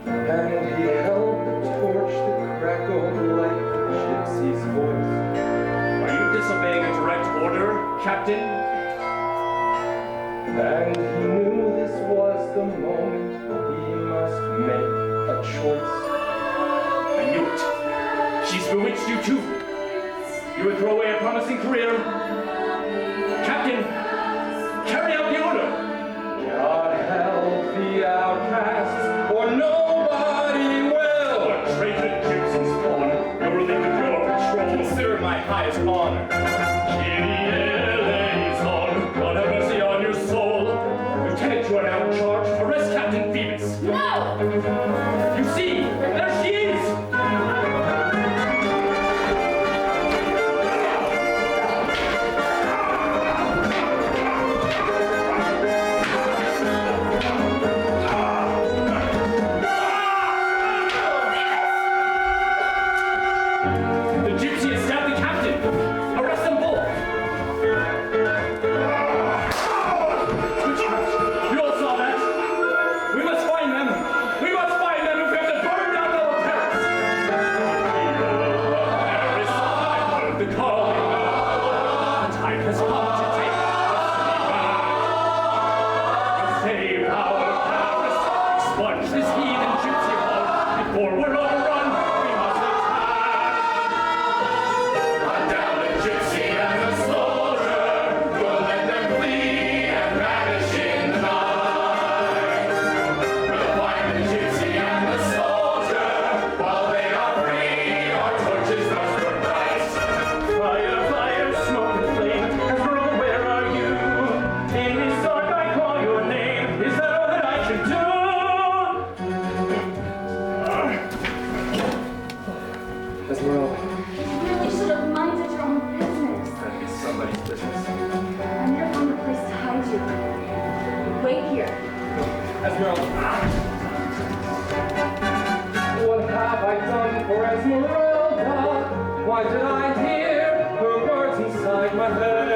And he held the torch that crackled like the gypsy's voice.
Are you disobeying a direct order, Captain?
And he knew this was the moment he must make a choice.
I knew it. She's bewitched you too. You would throw away a promising career. Captain, carry out the order.
God help the outcasts, or nobody will.
What traitor gypsy spawn? You're relieved of your patrol.
Consider my highest honor.
Liaison, God have mercy on your soul. Lieutenant, you are now in charge. Arrest Captain Phoebus.
No!
You see, there she is. The gypsy has stabbed the captain! Arrest them both! Witchcraft! You all saw that? We must find them! We must find them if we have to burn down the whole Paris! Paris, I've heard the calling. The time has come to take the city back. Save our Paris! Expunge this heathen gypsy horde before we're overrun! We must attack! Hunt down the gypsy and the soldier! We'll let them flee and vanish in the night! We'll find the gypsy and the soldier! While they are free, our torches must burn bright!
Fire, fire, smoke and flame, Esmeralda, where are you? In this dark I call your name, is that all that I should do? Esmeralda,
You really should have minded your own business.
that is somebody's business.
I never found a place to hide you. Wait here.
Esmeralda. What have I done for Esmeralda? Why did I hear her words inside my head?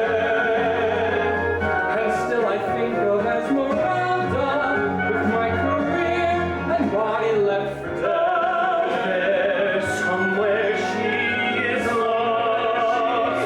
And still I think of Esmeralda with my career and body left for dead. There, somewhere she is lost.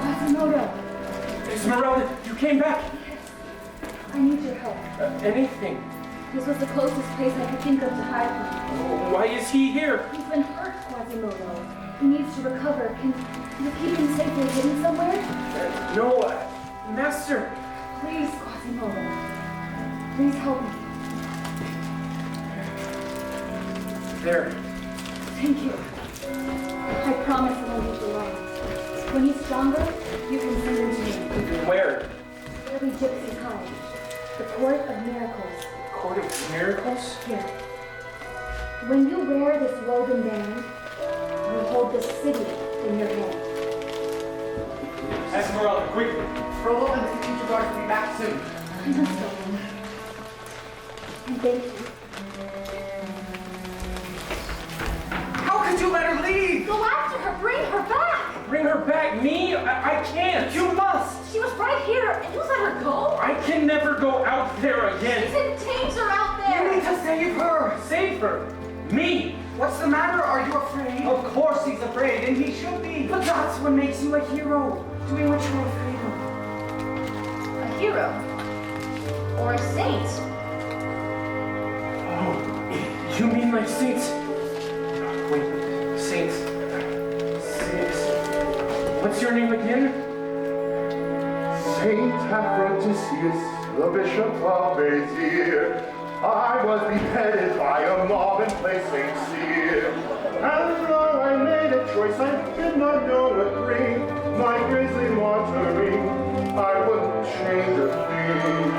Quasimodo,
Esmeralda, you came back.
I need your help.
Anything.
This was the closest place I could think of to hide him.
Why is he here?
He's been hurt, Quasimodo. He needs to recover. Can you keep him safely hidden somewhere?
No, Master.
Please, Quasimodo. Please help me.
There.
Thank you. I promise I won't leave you alone. When he's stronger, you can send him to me.
Where?
Where we gypsies hide. The Court of Miracles.
Court of Miracles?
Here. When you wear this woven band, you hold the city in your hand.
Esmeralda, quickly.
Frollo and the future guards will be back soon.
I must go. And thank you.
How could you let her leave?
Go after her. Bring her back.
Bring her back? Me? I can't.
You must.
She was right here, and you let her go?
I can never go out there
She's
again.
in danger out
You need
there.
to save her.
Save her. Me.
What's the matter? Are you afraid? Of course he's afraid, and he should be. But that's what makes you a hero, doing what you're afraid of.
A hero. Or a saint.
Oh, you mean like saints? Wait, saints. Saints. What's your name again?
Saint Aphrodisius, the bishop of Béziers, I was beheaded by a mob in place St. Cyr. And though I made a choice I did not know what bring, my grisly martyring, I wouldn't change a thing.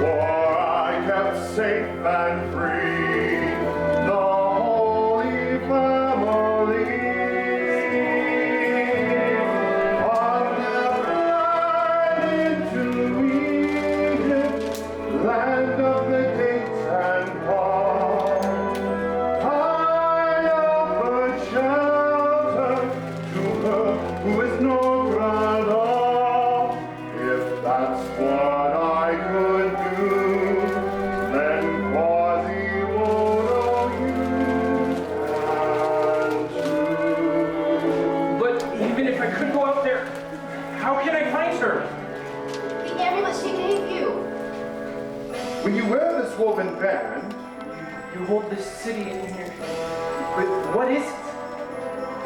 For I kept safe and free, the Holy Family.
her?
The amulet she gave you.
When you wear this woven band,
You hold this city in your... But what is it?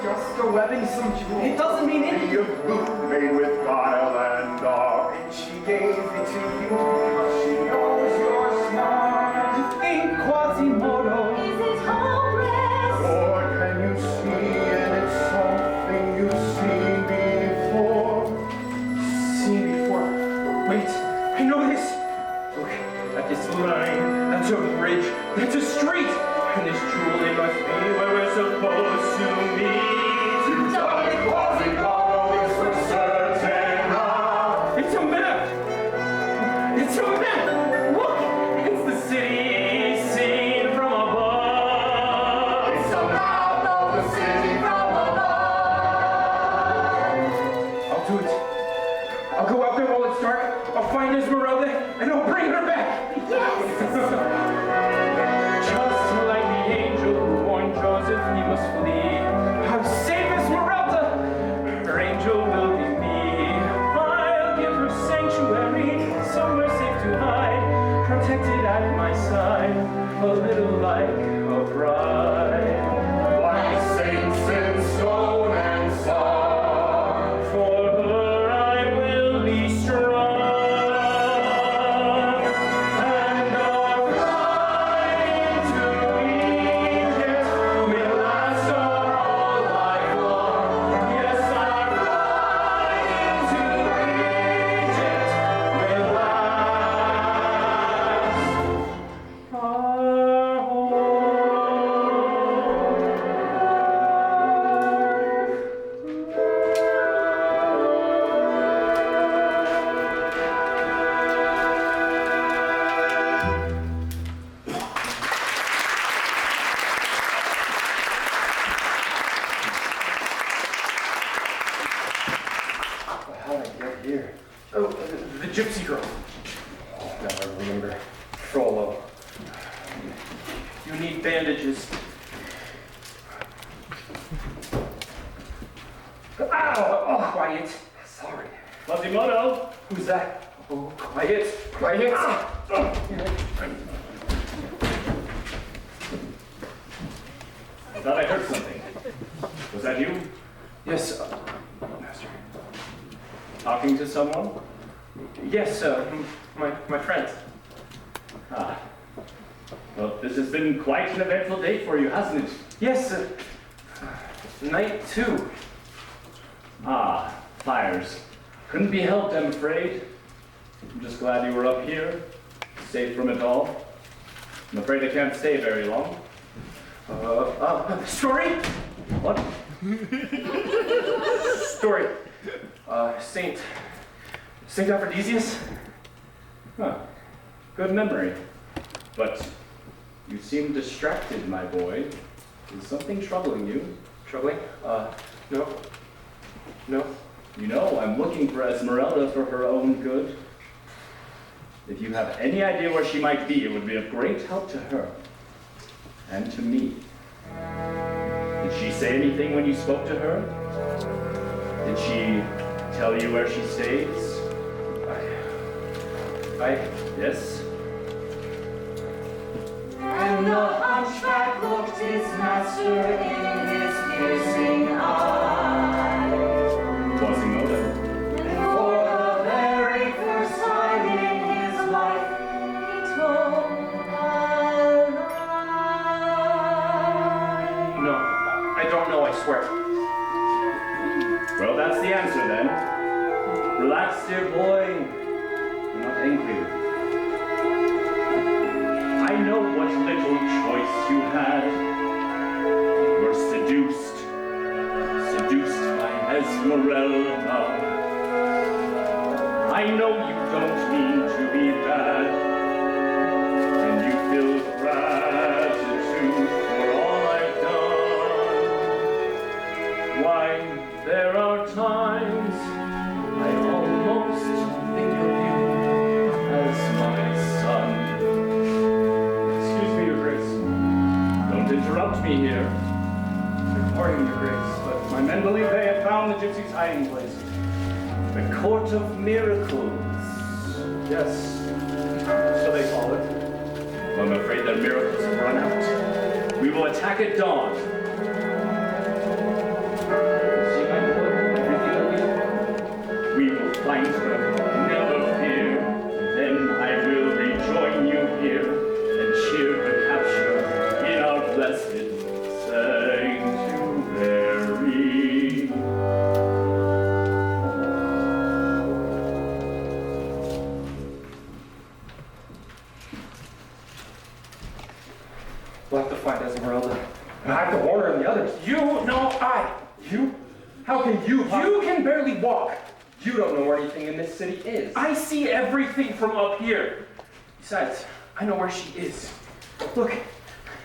Just a webbing, some jewel.
It doesn't mean
be
anything.
a flute made with guile and art.
And she gave it to you because she knows you're smart.
You think Quasimodo
Is it hopeless?
Or can you see in it something you've seen before?
seen before? Wait, I know this. Look at this line. That's a bridge. That's a street. And this jewel, it must be where we're supposed to meet.
Quasimodo is for certain now.
It's a map! It's a map! Look! It's the city seen from above.
It's the mouth of the city from above.
I'll do it. I'll go out there while it's dark. I'll find Esmeralda and I'll bring her back. Just like the angel who warned Joseph he must flee. I'll save Esmeralda. Her angel will be me. I'll give her sanctuary, somewhere safe to hide, protected at my side, a little like a bride.
Like saints in stone and song.
For her I will be strong, and our flight into Egypt will last our whole life long. Yes, our flight into Egypt will last our whole
How did I get here?
Oh, the gypsy girl.
Now I remember.
Frollo. You need bandages. Ow! Oh, quiet.
Sorry.
Quasimodo!
Who's that? Oh, quiet. Quiet.
I thought I heard something. Was that you?
Yes, master.
Talking to someone?
Yes, my friend.
Ah. Well, this has been quite an eventful day for you, hasn't it?
Yes, night 2.
Ah, fires. Couldn't be helped, I'm afraid. I'm just glad you were up here, safe from it all. I'm afraid I can't stay very long.
Story?
What?
Story. Saint Aphrodisias?
Huh. Good memory. But you seem distracted, my boy. Is something troubling you?
Troubling? No. No.
You know, I'm looking for Esmeralda for her own good. If you have any idea where she might be, it would be of great help to her. And to me. Did she say anything when you spoke to her? Did she tell you where she stays? Yes?
And the hunchback looked his master in his piercing eye.
Quasimodo.
And for the very first time in his life, he told a lie.
No. I don't know, I swear.
Well, that's the answer then. Relax, dear boy. I'm not angry. I know what little choice you had. You were seduced by Esmeralda. I know you don't mean to be bad, and you feel gratitude for all I've done. Why, there are times I almost think of you as my son. Excuse me, Your Grace. Don't interrupt me here. Good morning, Your Grace, but my men believe they have found the gypsy's hiding place.
The Court of Miracles.
Yes, so they call it.
I'm afraid that miracles have run out. We will attack at dawn. See my boy, everything will be. We will find her, never fear. Then I will rejoin you here and cheer her capture in our blessed sanctuary.
We'll have to find Esmeralda. And I have to warn her and the others. You? No, I. You? How can you? You can barely walk. You don't know where anything in this city is. I see everything from up here. Besides, I know where she is. Look,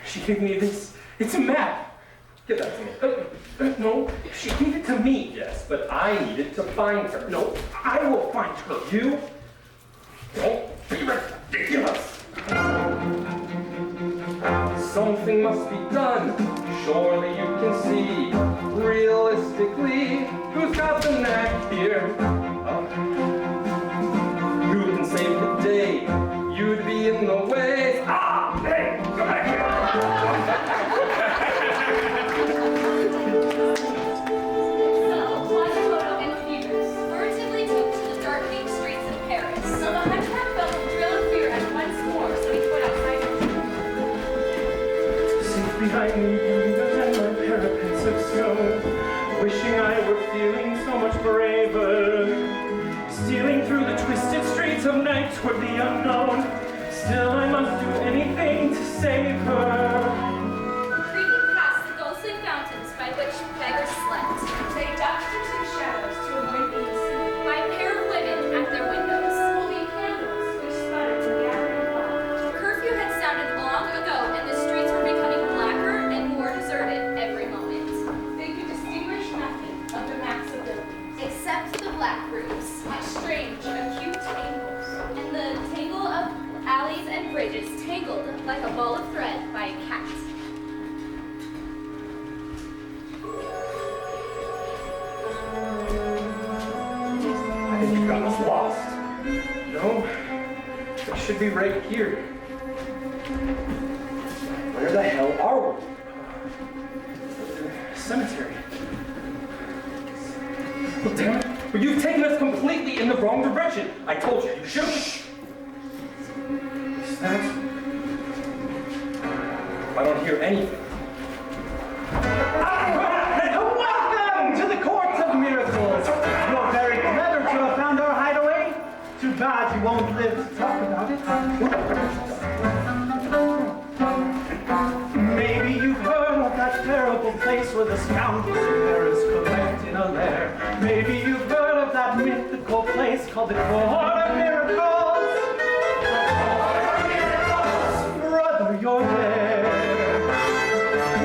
she gave me this. It's a map. Give that to me. No, she gave it to me. Yes, but I needed to find her. No, I will find her. You? Don't be ridiculous. Something must be done. Surely you can see, realistically, who's got the knack here? Who can save the day? You'd be in the way. Ah, hey, come back here.
So, Quasimodo and Phoebus furtively took to the darkening streets of Paris. So the hunchback felt a thrill of fear and once more, so he put outside his
Safe behind me, windows and my parapets of snow, wishing I were feeling so much braver. Stealing through the twisted streets of night toward the unknown. Still, I must do anything to save her.
creeping past the ghostly fountains by which beggars slept.
They ducked into the shadows to avoid being seen.
By a pair of women at their windows.
Holding candles which sputtered in the gathering cloud.
Curfew had sounded long ago, and the streets were becoming blacker and more deserted every moment.
They could distinguish nothing of the mass of buildings.
Except the black roofs,
Strange, acute angles.
and the tangle of alleys and bridges tangled like a ball of thread by a cat.
I think you've gotten us lost. No, it should be right here. Where the hell are we? Cemetery. Well, damn it. But you've taken us completely in the wrong direction. I told you, you should have. Is that? I don't hear anything.
Welcome to the Court of Miracles. You're very clever to have found our hideaway. Too bad you won't live to talk about it. Maybe you've heard of that terrible place where the scoundrels of Paris collect in a lair. Maybe you've heard of that mythical place called the Court of Miracles. Brother, you're there.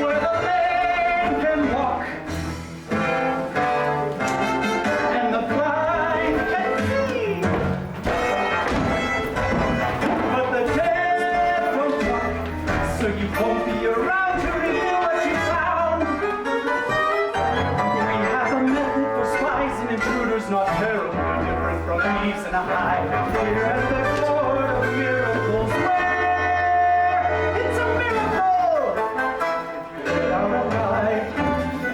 Where the lame can walk and the blind can see, but the dead don't talk, so you won't be around to reveal what you found. We have a method for spies and intruders, not terribly different from thieves in a hive. Here at the Court of Miracles, where it's a miracle if you get out alive.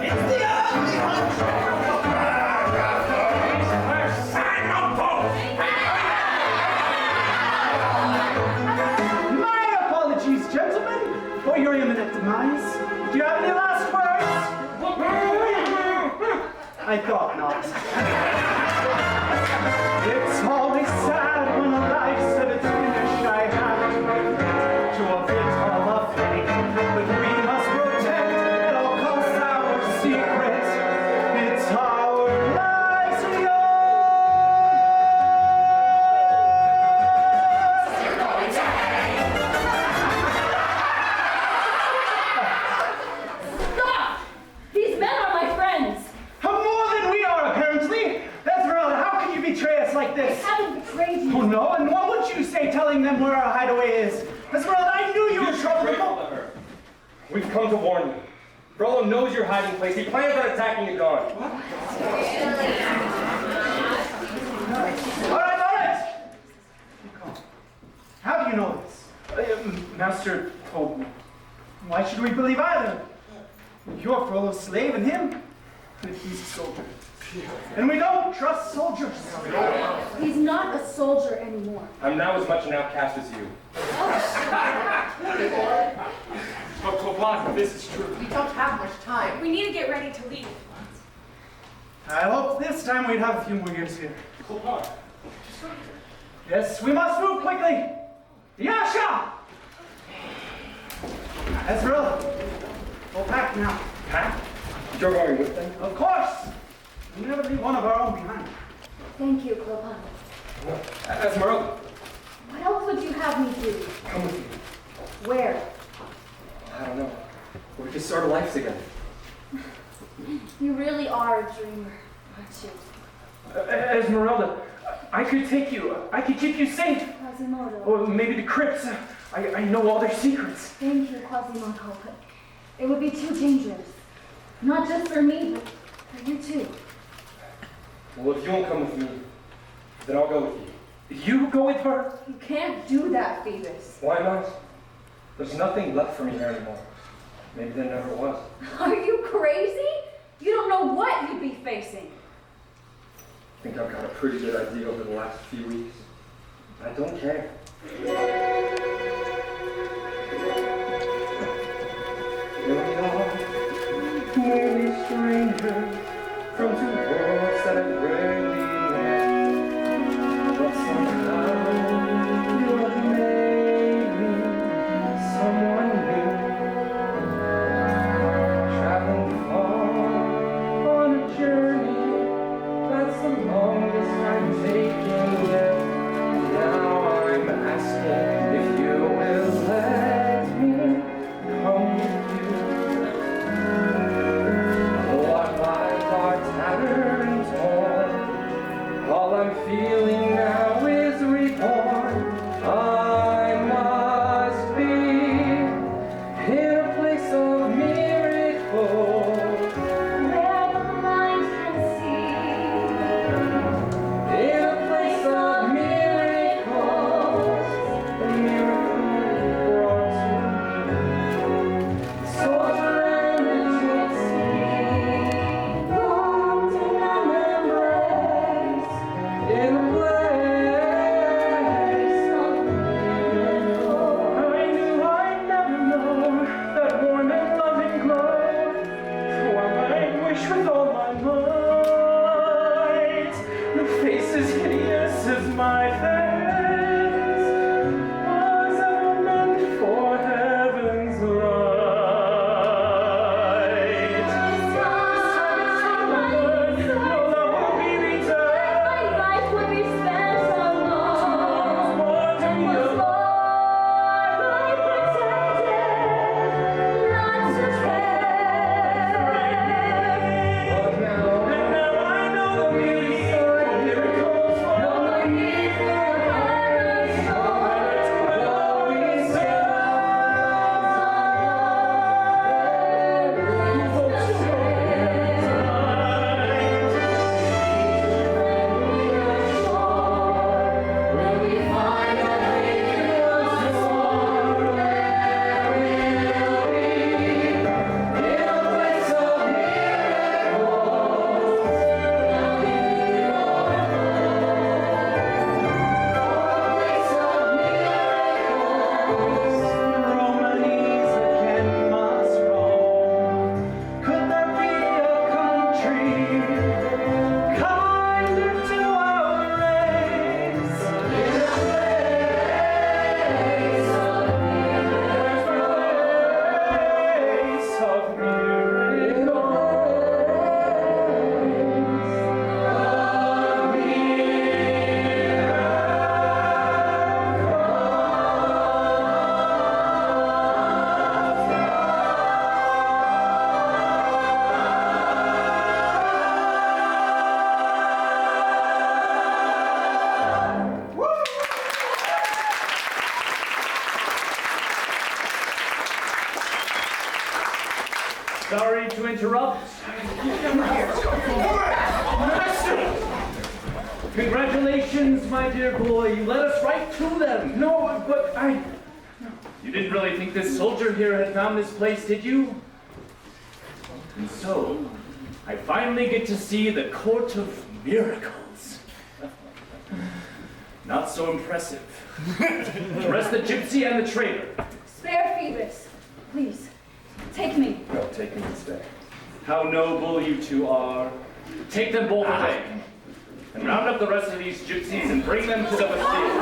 It's the only My apologies, gentlemen, for your imminent demise. Do you have any last words? I thought not. It's always sad when a life said it's finished. I have to avert all of fate, but we must protect at all costs our secret. It's our lives and
Stop! These men are my friends.
more than we are, apparently. Esmeralda, how can you betray us like
I
this?
haven't betrayed you.
Oh no, and what would you say telling them where our hideaway is? Esmeralda, I knew you were trouble.
We've come to warn you. Frollo knows your hiding place. He plans on attacking at dawn.
All right. Be calm. How do you know this?
Master told me.
Why should we believe either? You're Frollo's slave and him? He's a soldier. And we don't trust soldiers.
He's not a soldier anymore.
I'm now as much an outcast as you. But Clopin, this is true.
We don't have much time.
We need to get ready to leave.
I hope this time we'd have a few more years here.
Clopin.
Yes, we must move quickly. Yasha! Ezra, go back now.
Pack? You're going with them?
Of course. We never leave one of our own behind.
Thank you, Clopin.
Esmeralda.
What else would you have me do?
Come with me.
Where?
I don't know. We could start our lives again.
You really are a dreamer, aren't you?
Esmeralda, I could take you. I could keep you safe.
Quasimodo.
Or maybe the crypts. I know all their secrets.
Thank you, Quasimodo, but it would be too dangerous. Not just for me, but for you too.
Well, if you won't come with me, then I'll go with you. You go with her?
You can't do that, Phoebus.
Why not? There's nothing left for me here anymore. Maybe there never was.
Are you crazy? You don't know what you'd be facing.
I think I've got a pretty good idea over the last few weeks. I don't care. Here we are, nearly strangers from two worlds that have rarely met. But somehow you have made me someone new. Traveling far on a journey that's the longest I'm taking yet. Now I'm asking if you will let me come with you. What lives are tattered and torn. All I'm feeling now is reborn. I must be in a place of miracles. Where the mind can see. In a place of miracles. The miracle brought to me. So surrounded with sea. Warmth and embrace. In a place of miracles. I knew I'd never know that warm and loving glow. So I wish with all my might. The face as hideous as my face was ever meant for heaven's light. No love will be returned.
My life would be spent alone.
More to
And was
you.
born protected, not to tread.
And now I know the beauty of miracles.
No more need for heaven's shore.
Will we stand?
When we find a miracle shore, where will we?
In a place of
Romanies again must roam. Could there be a country kinder to our race? In a place of
Sorry to interrupt. Congratulations
Congratulations, my dear boy. You led us right to them.
No, but
You didn't really think this soldier here had found this place, did you? And so, I finally get to see the Court of Miracles. Not so impressive. Arrest the gypsy and the traitor.
Spare Phoebus, please. Take me.
No, take me instead. How noble you two are. Take them both away. And round up the rest of these gypsies and bring them to the Bastille.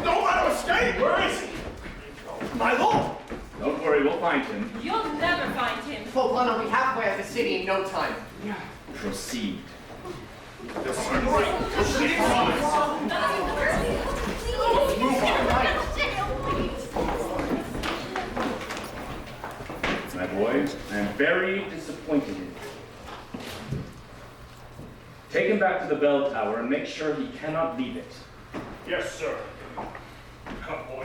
Don't let him escape! Where is he? My lord!
Don't worry, we'll find him.
You'll never find him.
Poblano will be halfway out of the city in no time.
Proceed. My boy, I am very disappointed in you. Take him back to the bell tower and make sure he cannot leave it.
Yes, sir. Come, boy.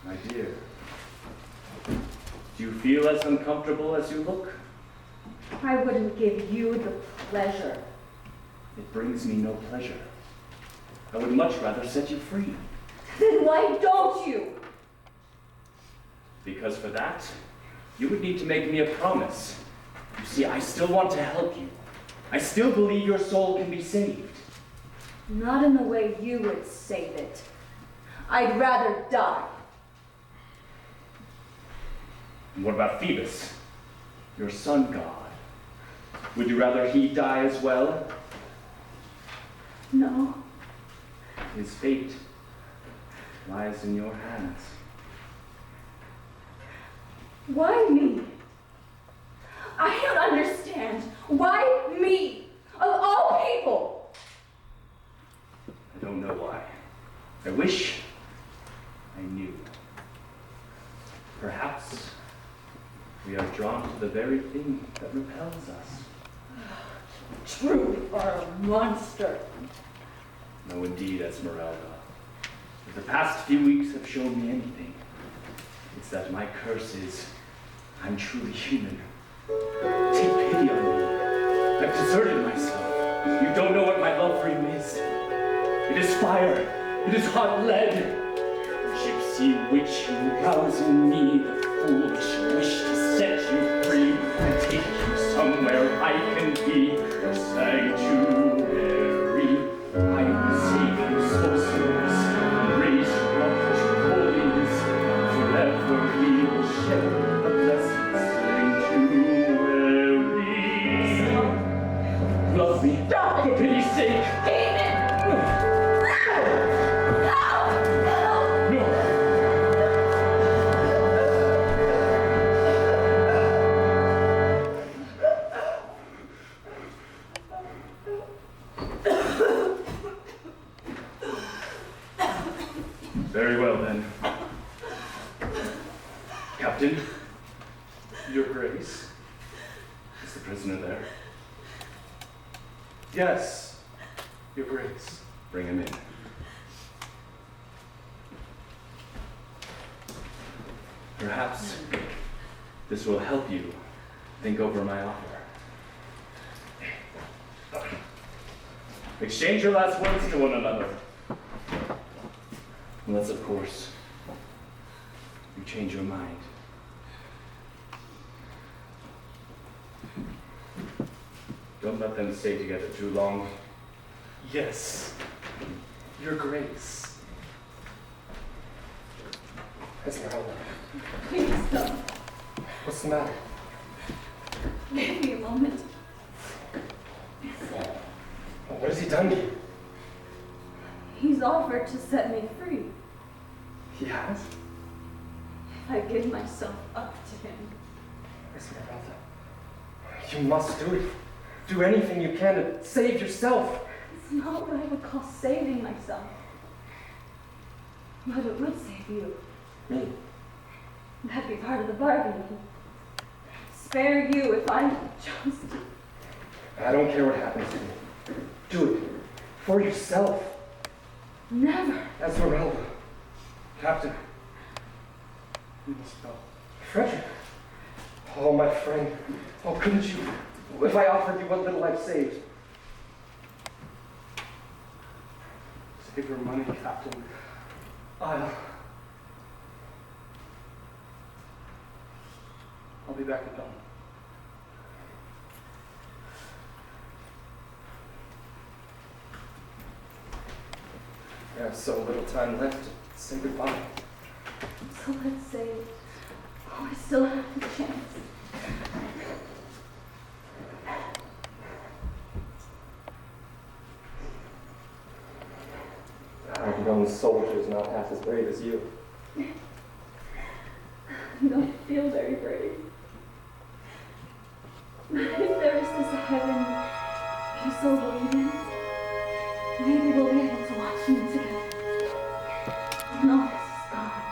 My dear, do you feel as uncomfortable as you look?
I wouldn't give you the pleasure.
It brings me no pleasure. I would much rather set you free.
Then why don't you?
Because for that, you would need to make me a promise. You see, I still want to help you. I still believe your soul can be saved.
Not in the way you would save it. I'd rather die.
And what about Phoebus, your sun god? Would you rather he die as well?
No.
His fate lies in your hands.
Why me? I don't understand. Why me? Of all people?
I don't know why. I wish I knew. Perhaps we are drawn to the very thing that repels us.
Truly are a monster.
No, indeed, Esmeralda. If the past few weeks have shown me anything, it's that my curse is I'm truly human. Take pity on me. I've deserted myself. You don't know what my love for you is. It is fire. It is hot lead. Gypsy witch, you rouse in me the foolish wish to set you free and take you somewhere I can be your sanctuary. I will save you sorcerers and raise you up to holiness. Forever we will share the blessed sanctuary. Love me, for pity's sake. Very well, then. Captain, Your Grace. Is the prisoner there? Yes, Your Grace. Bring him in. Perhaps this will help you think over my offer. Exchange your last words to one another. Unless, of course, you change your mind. Don't let them stay together too long.
Yes.
Your Grace. Esmeralda,
Please don't.
what's the matter?
Give me a moment.
What has he done to you?
He's offered to set me free
He has?
if I give myself up to him.
Esmeralda, you must do it. Do anything you can to save yourself.
It's not what I would call saving myself. But it would save you.
Me?
That'd be part of the bargain. Spare you if I chose to.
I don't care what happens to me. Do it. For yourself.
Never.
Esmeralda. Captain. We must go. Frederick. Oh, my friend. Oh, couldn't you? If I offered you what little I've saved. Save your money, Captain. I'll be back at dawn. I have so little time left to say goodbye.
So let's say, I still have a chance.
Our young soldier's not half as brave as you.
I don't feel very brave. But if there is this heaven you so believe in, maybe we'll be able to watch them together. When all this is gone,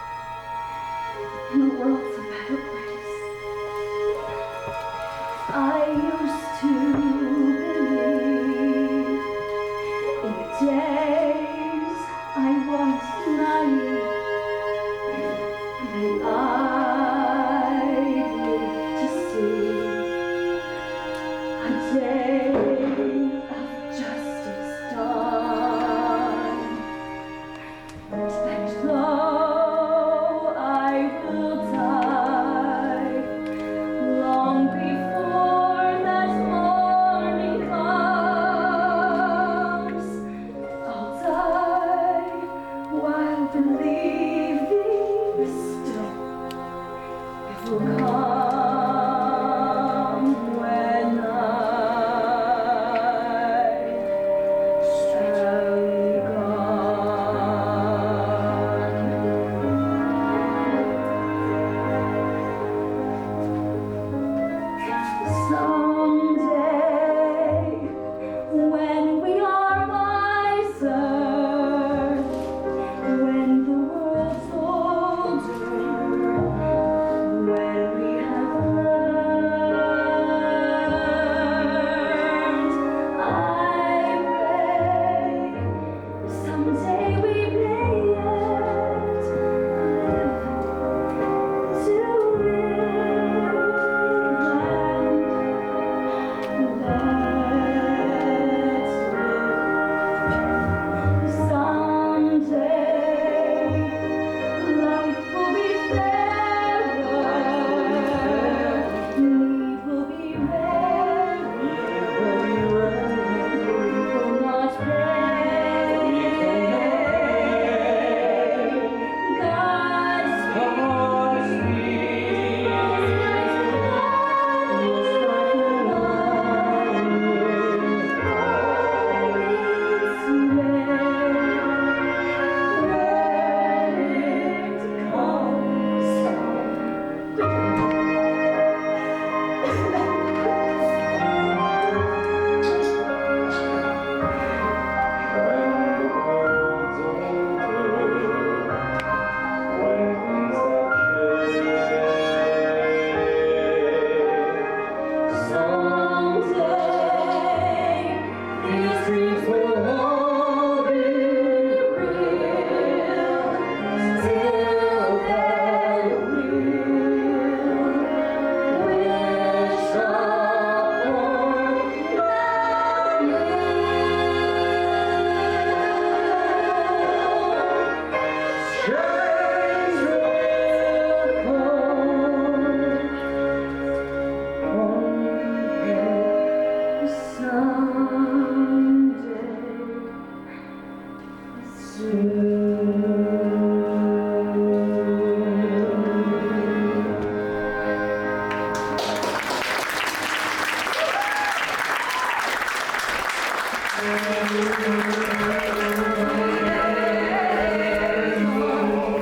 and the world's a better place. I used to believe in the days I was naive, and I'd live to see a day of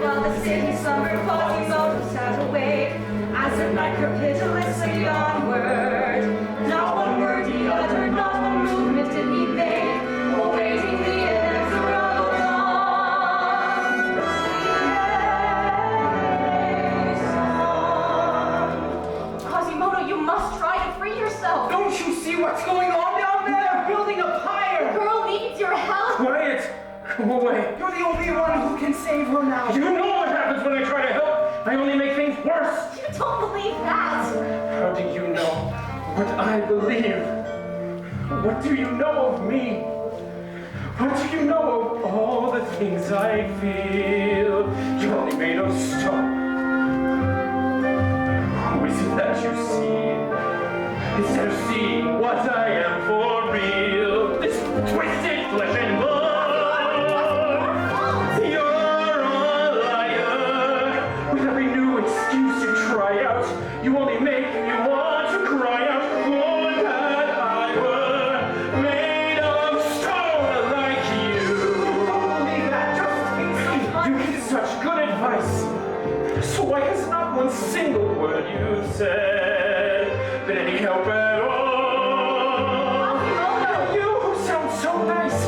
While the city slumbered, Quasimodo sat awake, as the night crept pitilessly onward. Not one word he uttered, not one movement did he make, awaiting the inexorable dawn. Quasimodo, you must try to free yourself.
Don't you see what's going on down there?
They're building a pyre!
The girl needs your help.
Quiet! Go away.
You're the only one who can save her now.
You know what happens when I try to help. I only make things worse.
You don't believe that.
How do you know what I believe? What do you know of me? What do you know of all the things I feel? You're only made of stone. Who is it that you see? Instead of seeing what I am for real, this twisted flesh and blood. You're a liar. With every new excuse you try out, you only make me want to cry out. Oh, that I were made of stone like you.
Don't believe that, just
You give such good advice. So why has not one single word you've said been any help at all? You who sound so nice.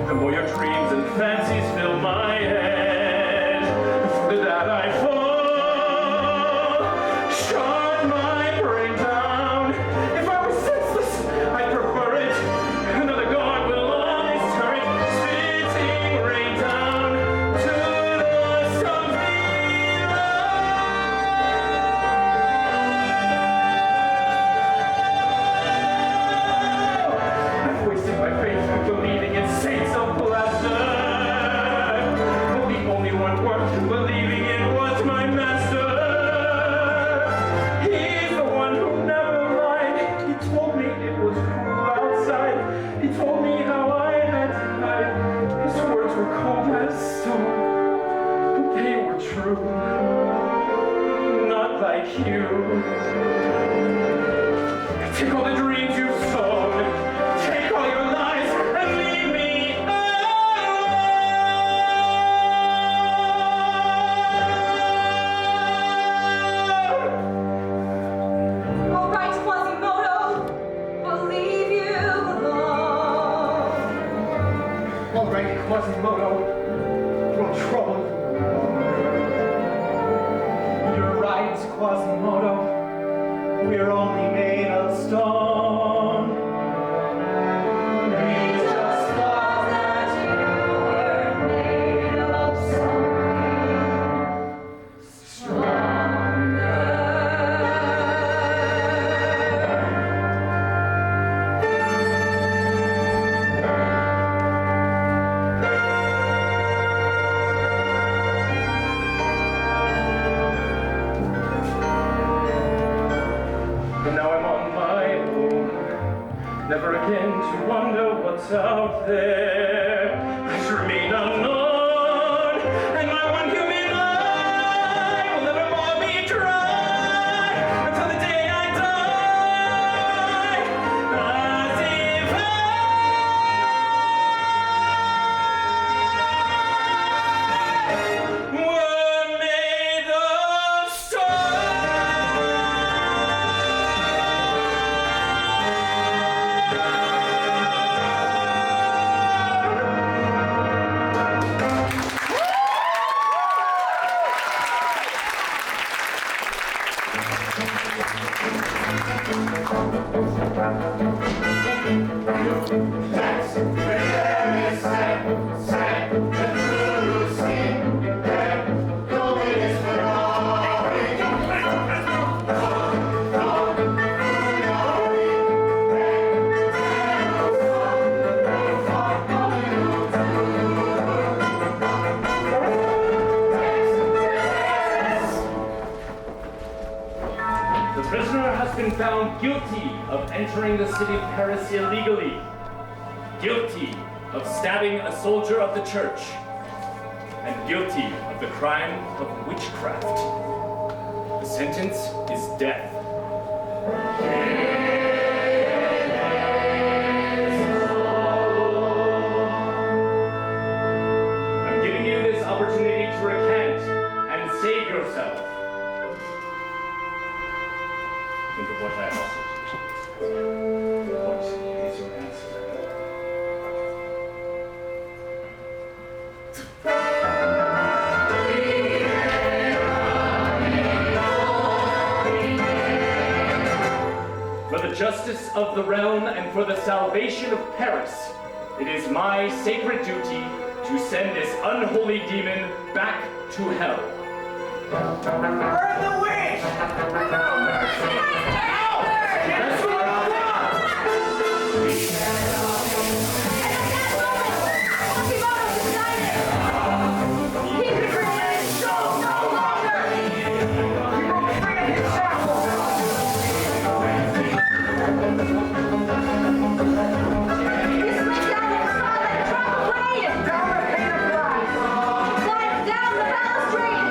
The more your dreams and fancies fill my head, the further that I fall. Shut my brain down. If I were senseless, I'd prefer it. Another guard will on his turret, spitting rain down to the stones below. I've wasted my faith believing in saints of plaster. But the only one worth believing in was my master. He's the one who never lied. He told me it was cool outside. He told me how I had to hide. His words were cold as stone, but they were true. Not like you. Take all the dreams you've sown. Take all your lies and leave me alone.
All right, Quasimodo, we'll leave you alone.
All right, Quasimodo, we'll trouble you no longer. You're right, Quasimodo. We're only made of stone.
We just thought that you were made of something stronger.
And now I'm on my own, never again to wonder what's out there. I should remain unknown, and my one human life will never more be dry until the day I die. As if I were made of stone.
That's very sad, sad, the true skin. Loneliness for all.
The prisoner has been found guilty of entering the city of Paris illegally, guilty of stabbing a soldier of the church, and guilty of the crime of witchcraft. The sentence is death.
It is
what I also do. What is your answer? For the justice of the realm and for the salvation of Paris, it is my sacred duty to send this unholy demon back to hell.
Burn the witch! No mercy! That's what I want!
He could bring his soul no longer!
He broke free of his shackles!
He slipped down and saw that drop of rain!
Down the pane of glass!
He climbed down the balustrade!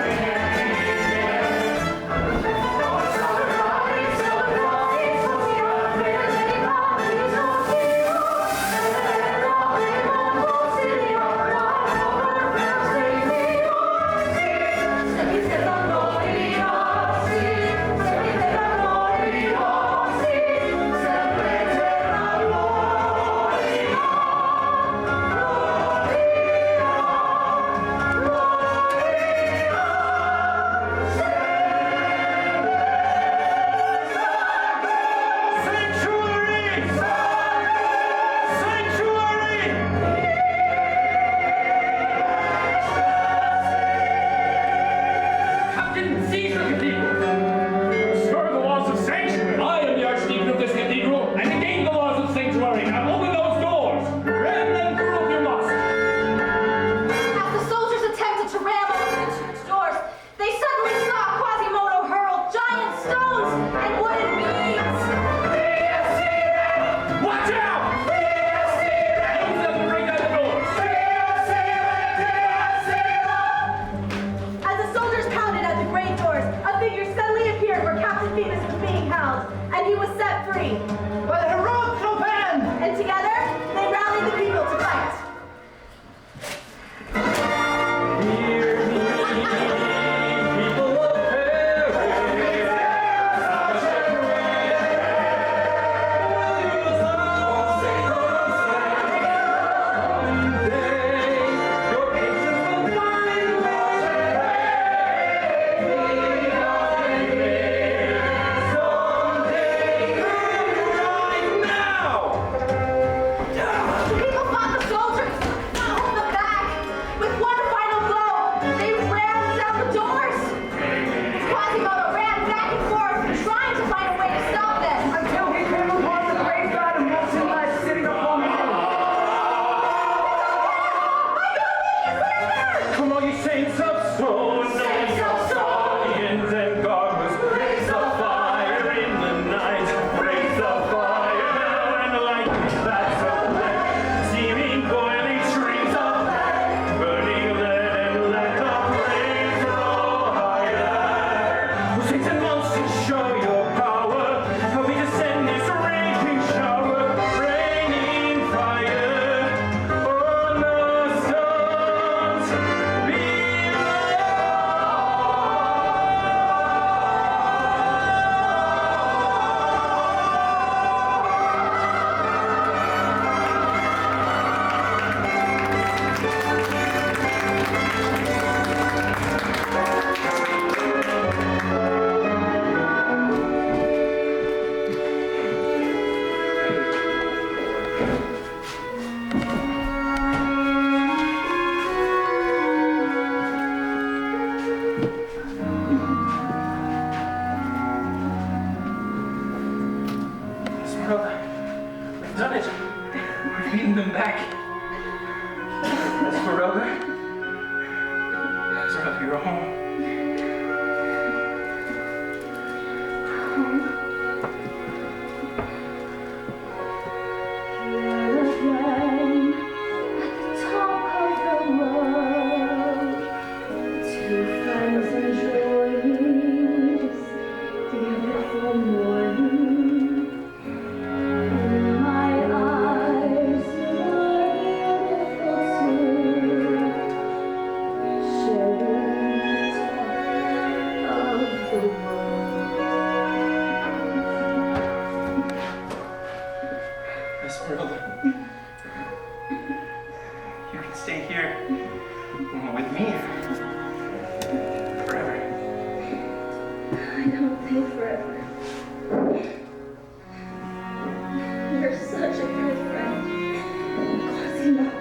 to know.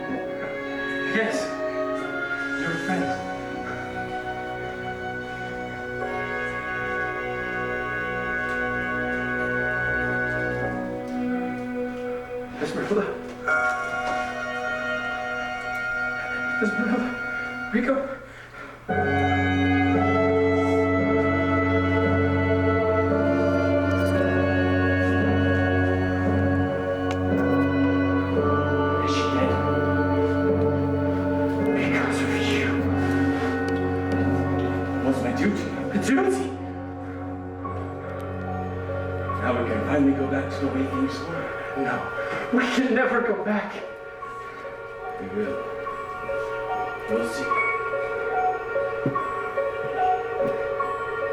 Yes, you're a friend. Esmeralda. Esmeralda. Rico. Is she dead? Because of you.
What's my duty?
The duty?
Now we can finally go back to the way things were.
No, we can never go back.
We will. You'll see.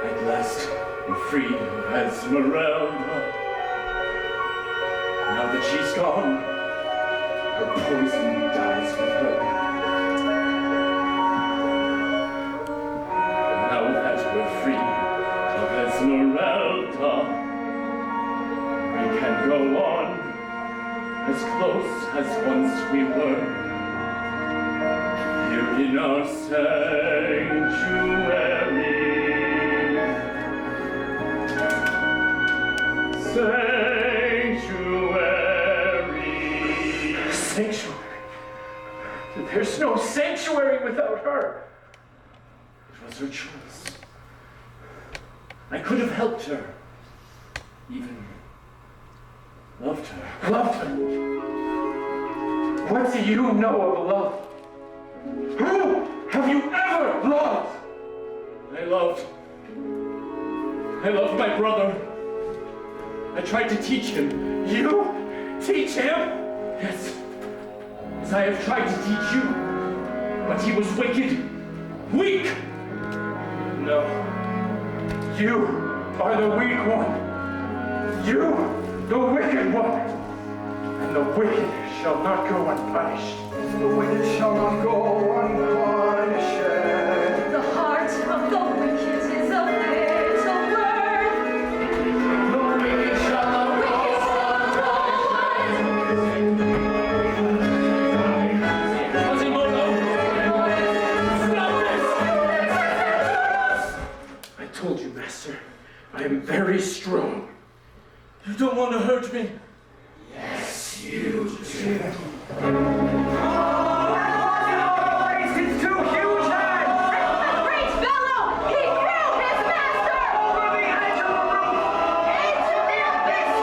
At last, we're free of Esmeralda. Now that she's gone, her poison dies with her. Now that we're free of Esmeralda, we can go on as close as once we were. Here in our sanctuary.
Sanctuary? There's no sanctuary without her.
It was her choice. I could have helped her. Even loved her.
Loved her? What do you know of love? Who have you ever loved?
I loved my brother. I tried to teach him.
You? Teach him?
Yes. As I have tried to teach you. But he was wicked. Weak.
No. You are the weak one. You, the wicked one. And the wicked shall not go unpunished.
The wicked shall not go unpunished.
The heart of the wicked is a little bird.
The wicked shall not go
Quasimodo! Stop this!
I told you, Master, I am very strong.
You don't want to hurt me.
Yes, you do.
It's too huge, lad!
The great fellow! He threw his master!
Over the edge of the roof!
Into the abyss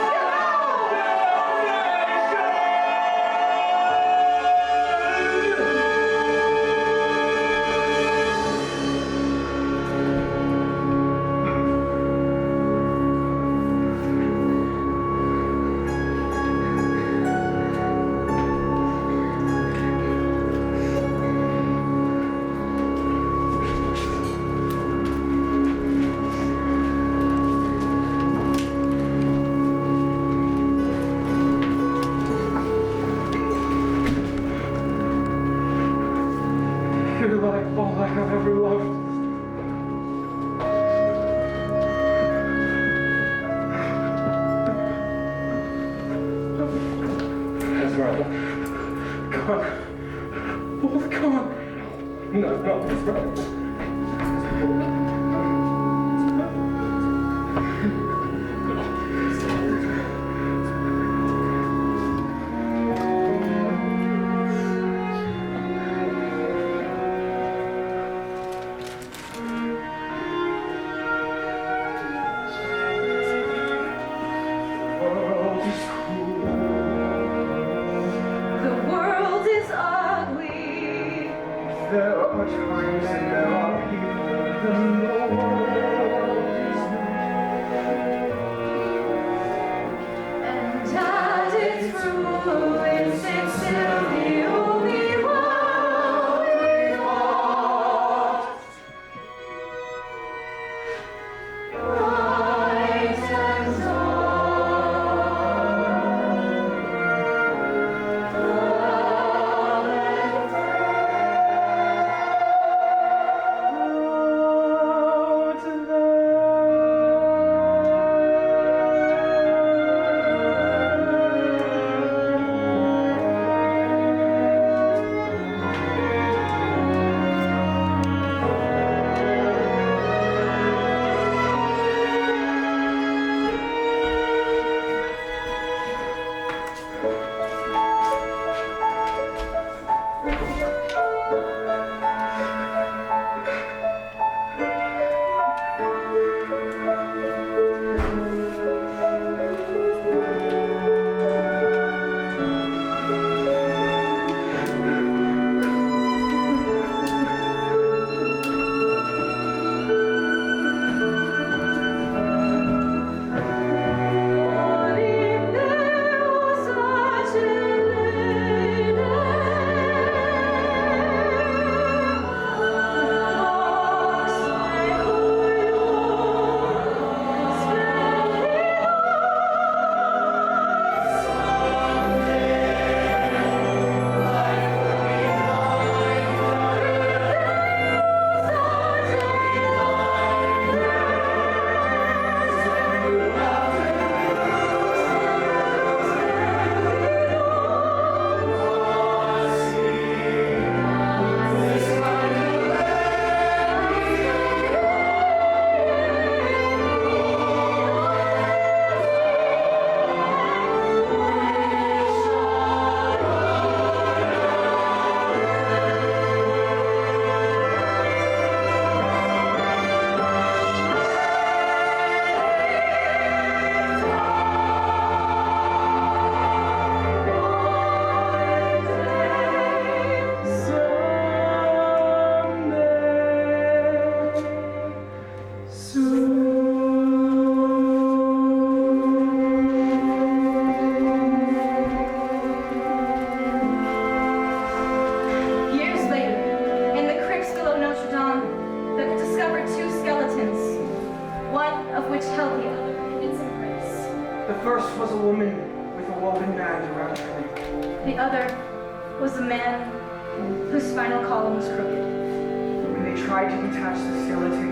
You're like all I have ever loved. Esmeralda, gone. Both gone. No, Esmeralda.
The world is ugly.
There are times and there are people in the world is
And as its ruins, it's still the only world we've got. Right and other was the man whose spinal column was crooked.
When they tried to detach the skeleton,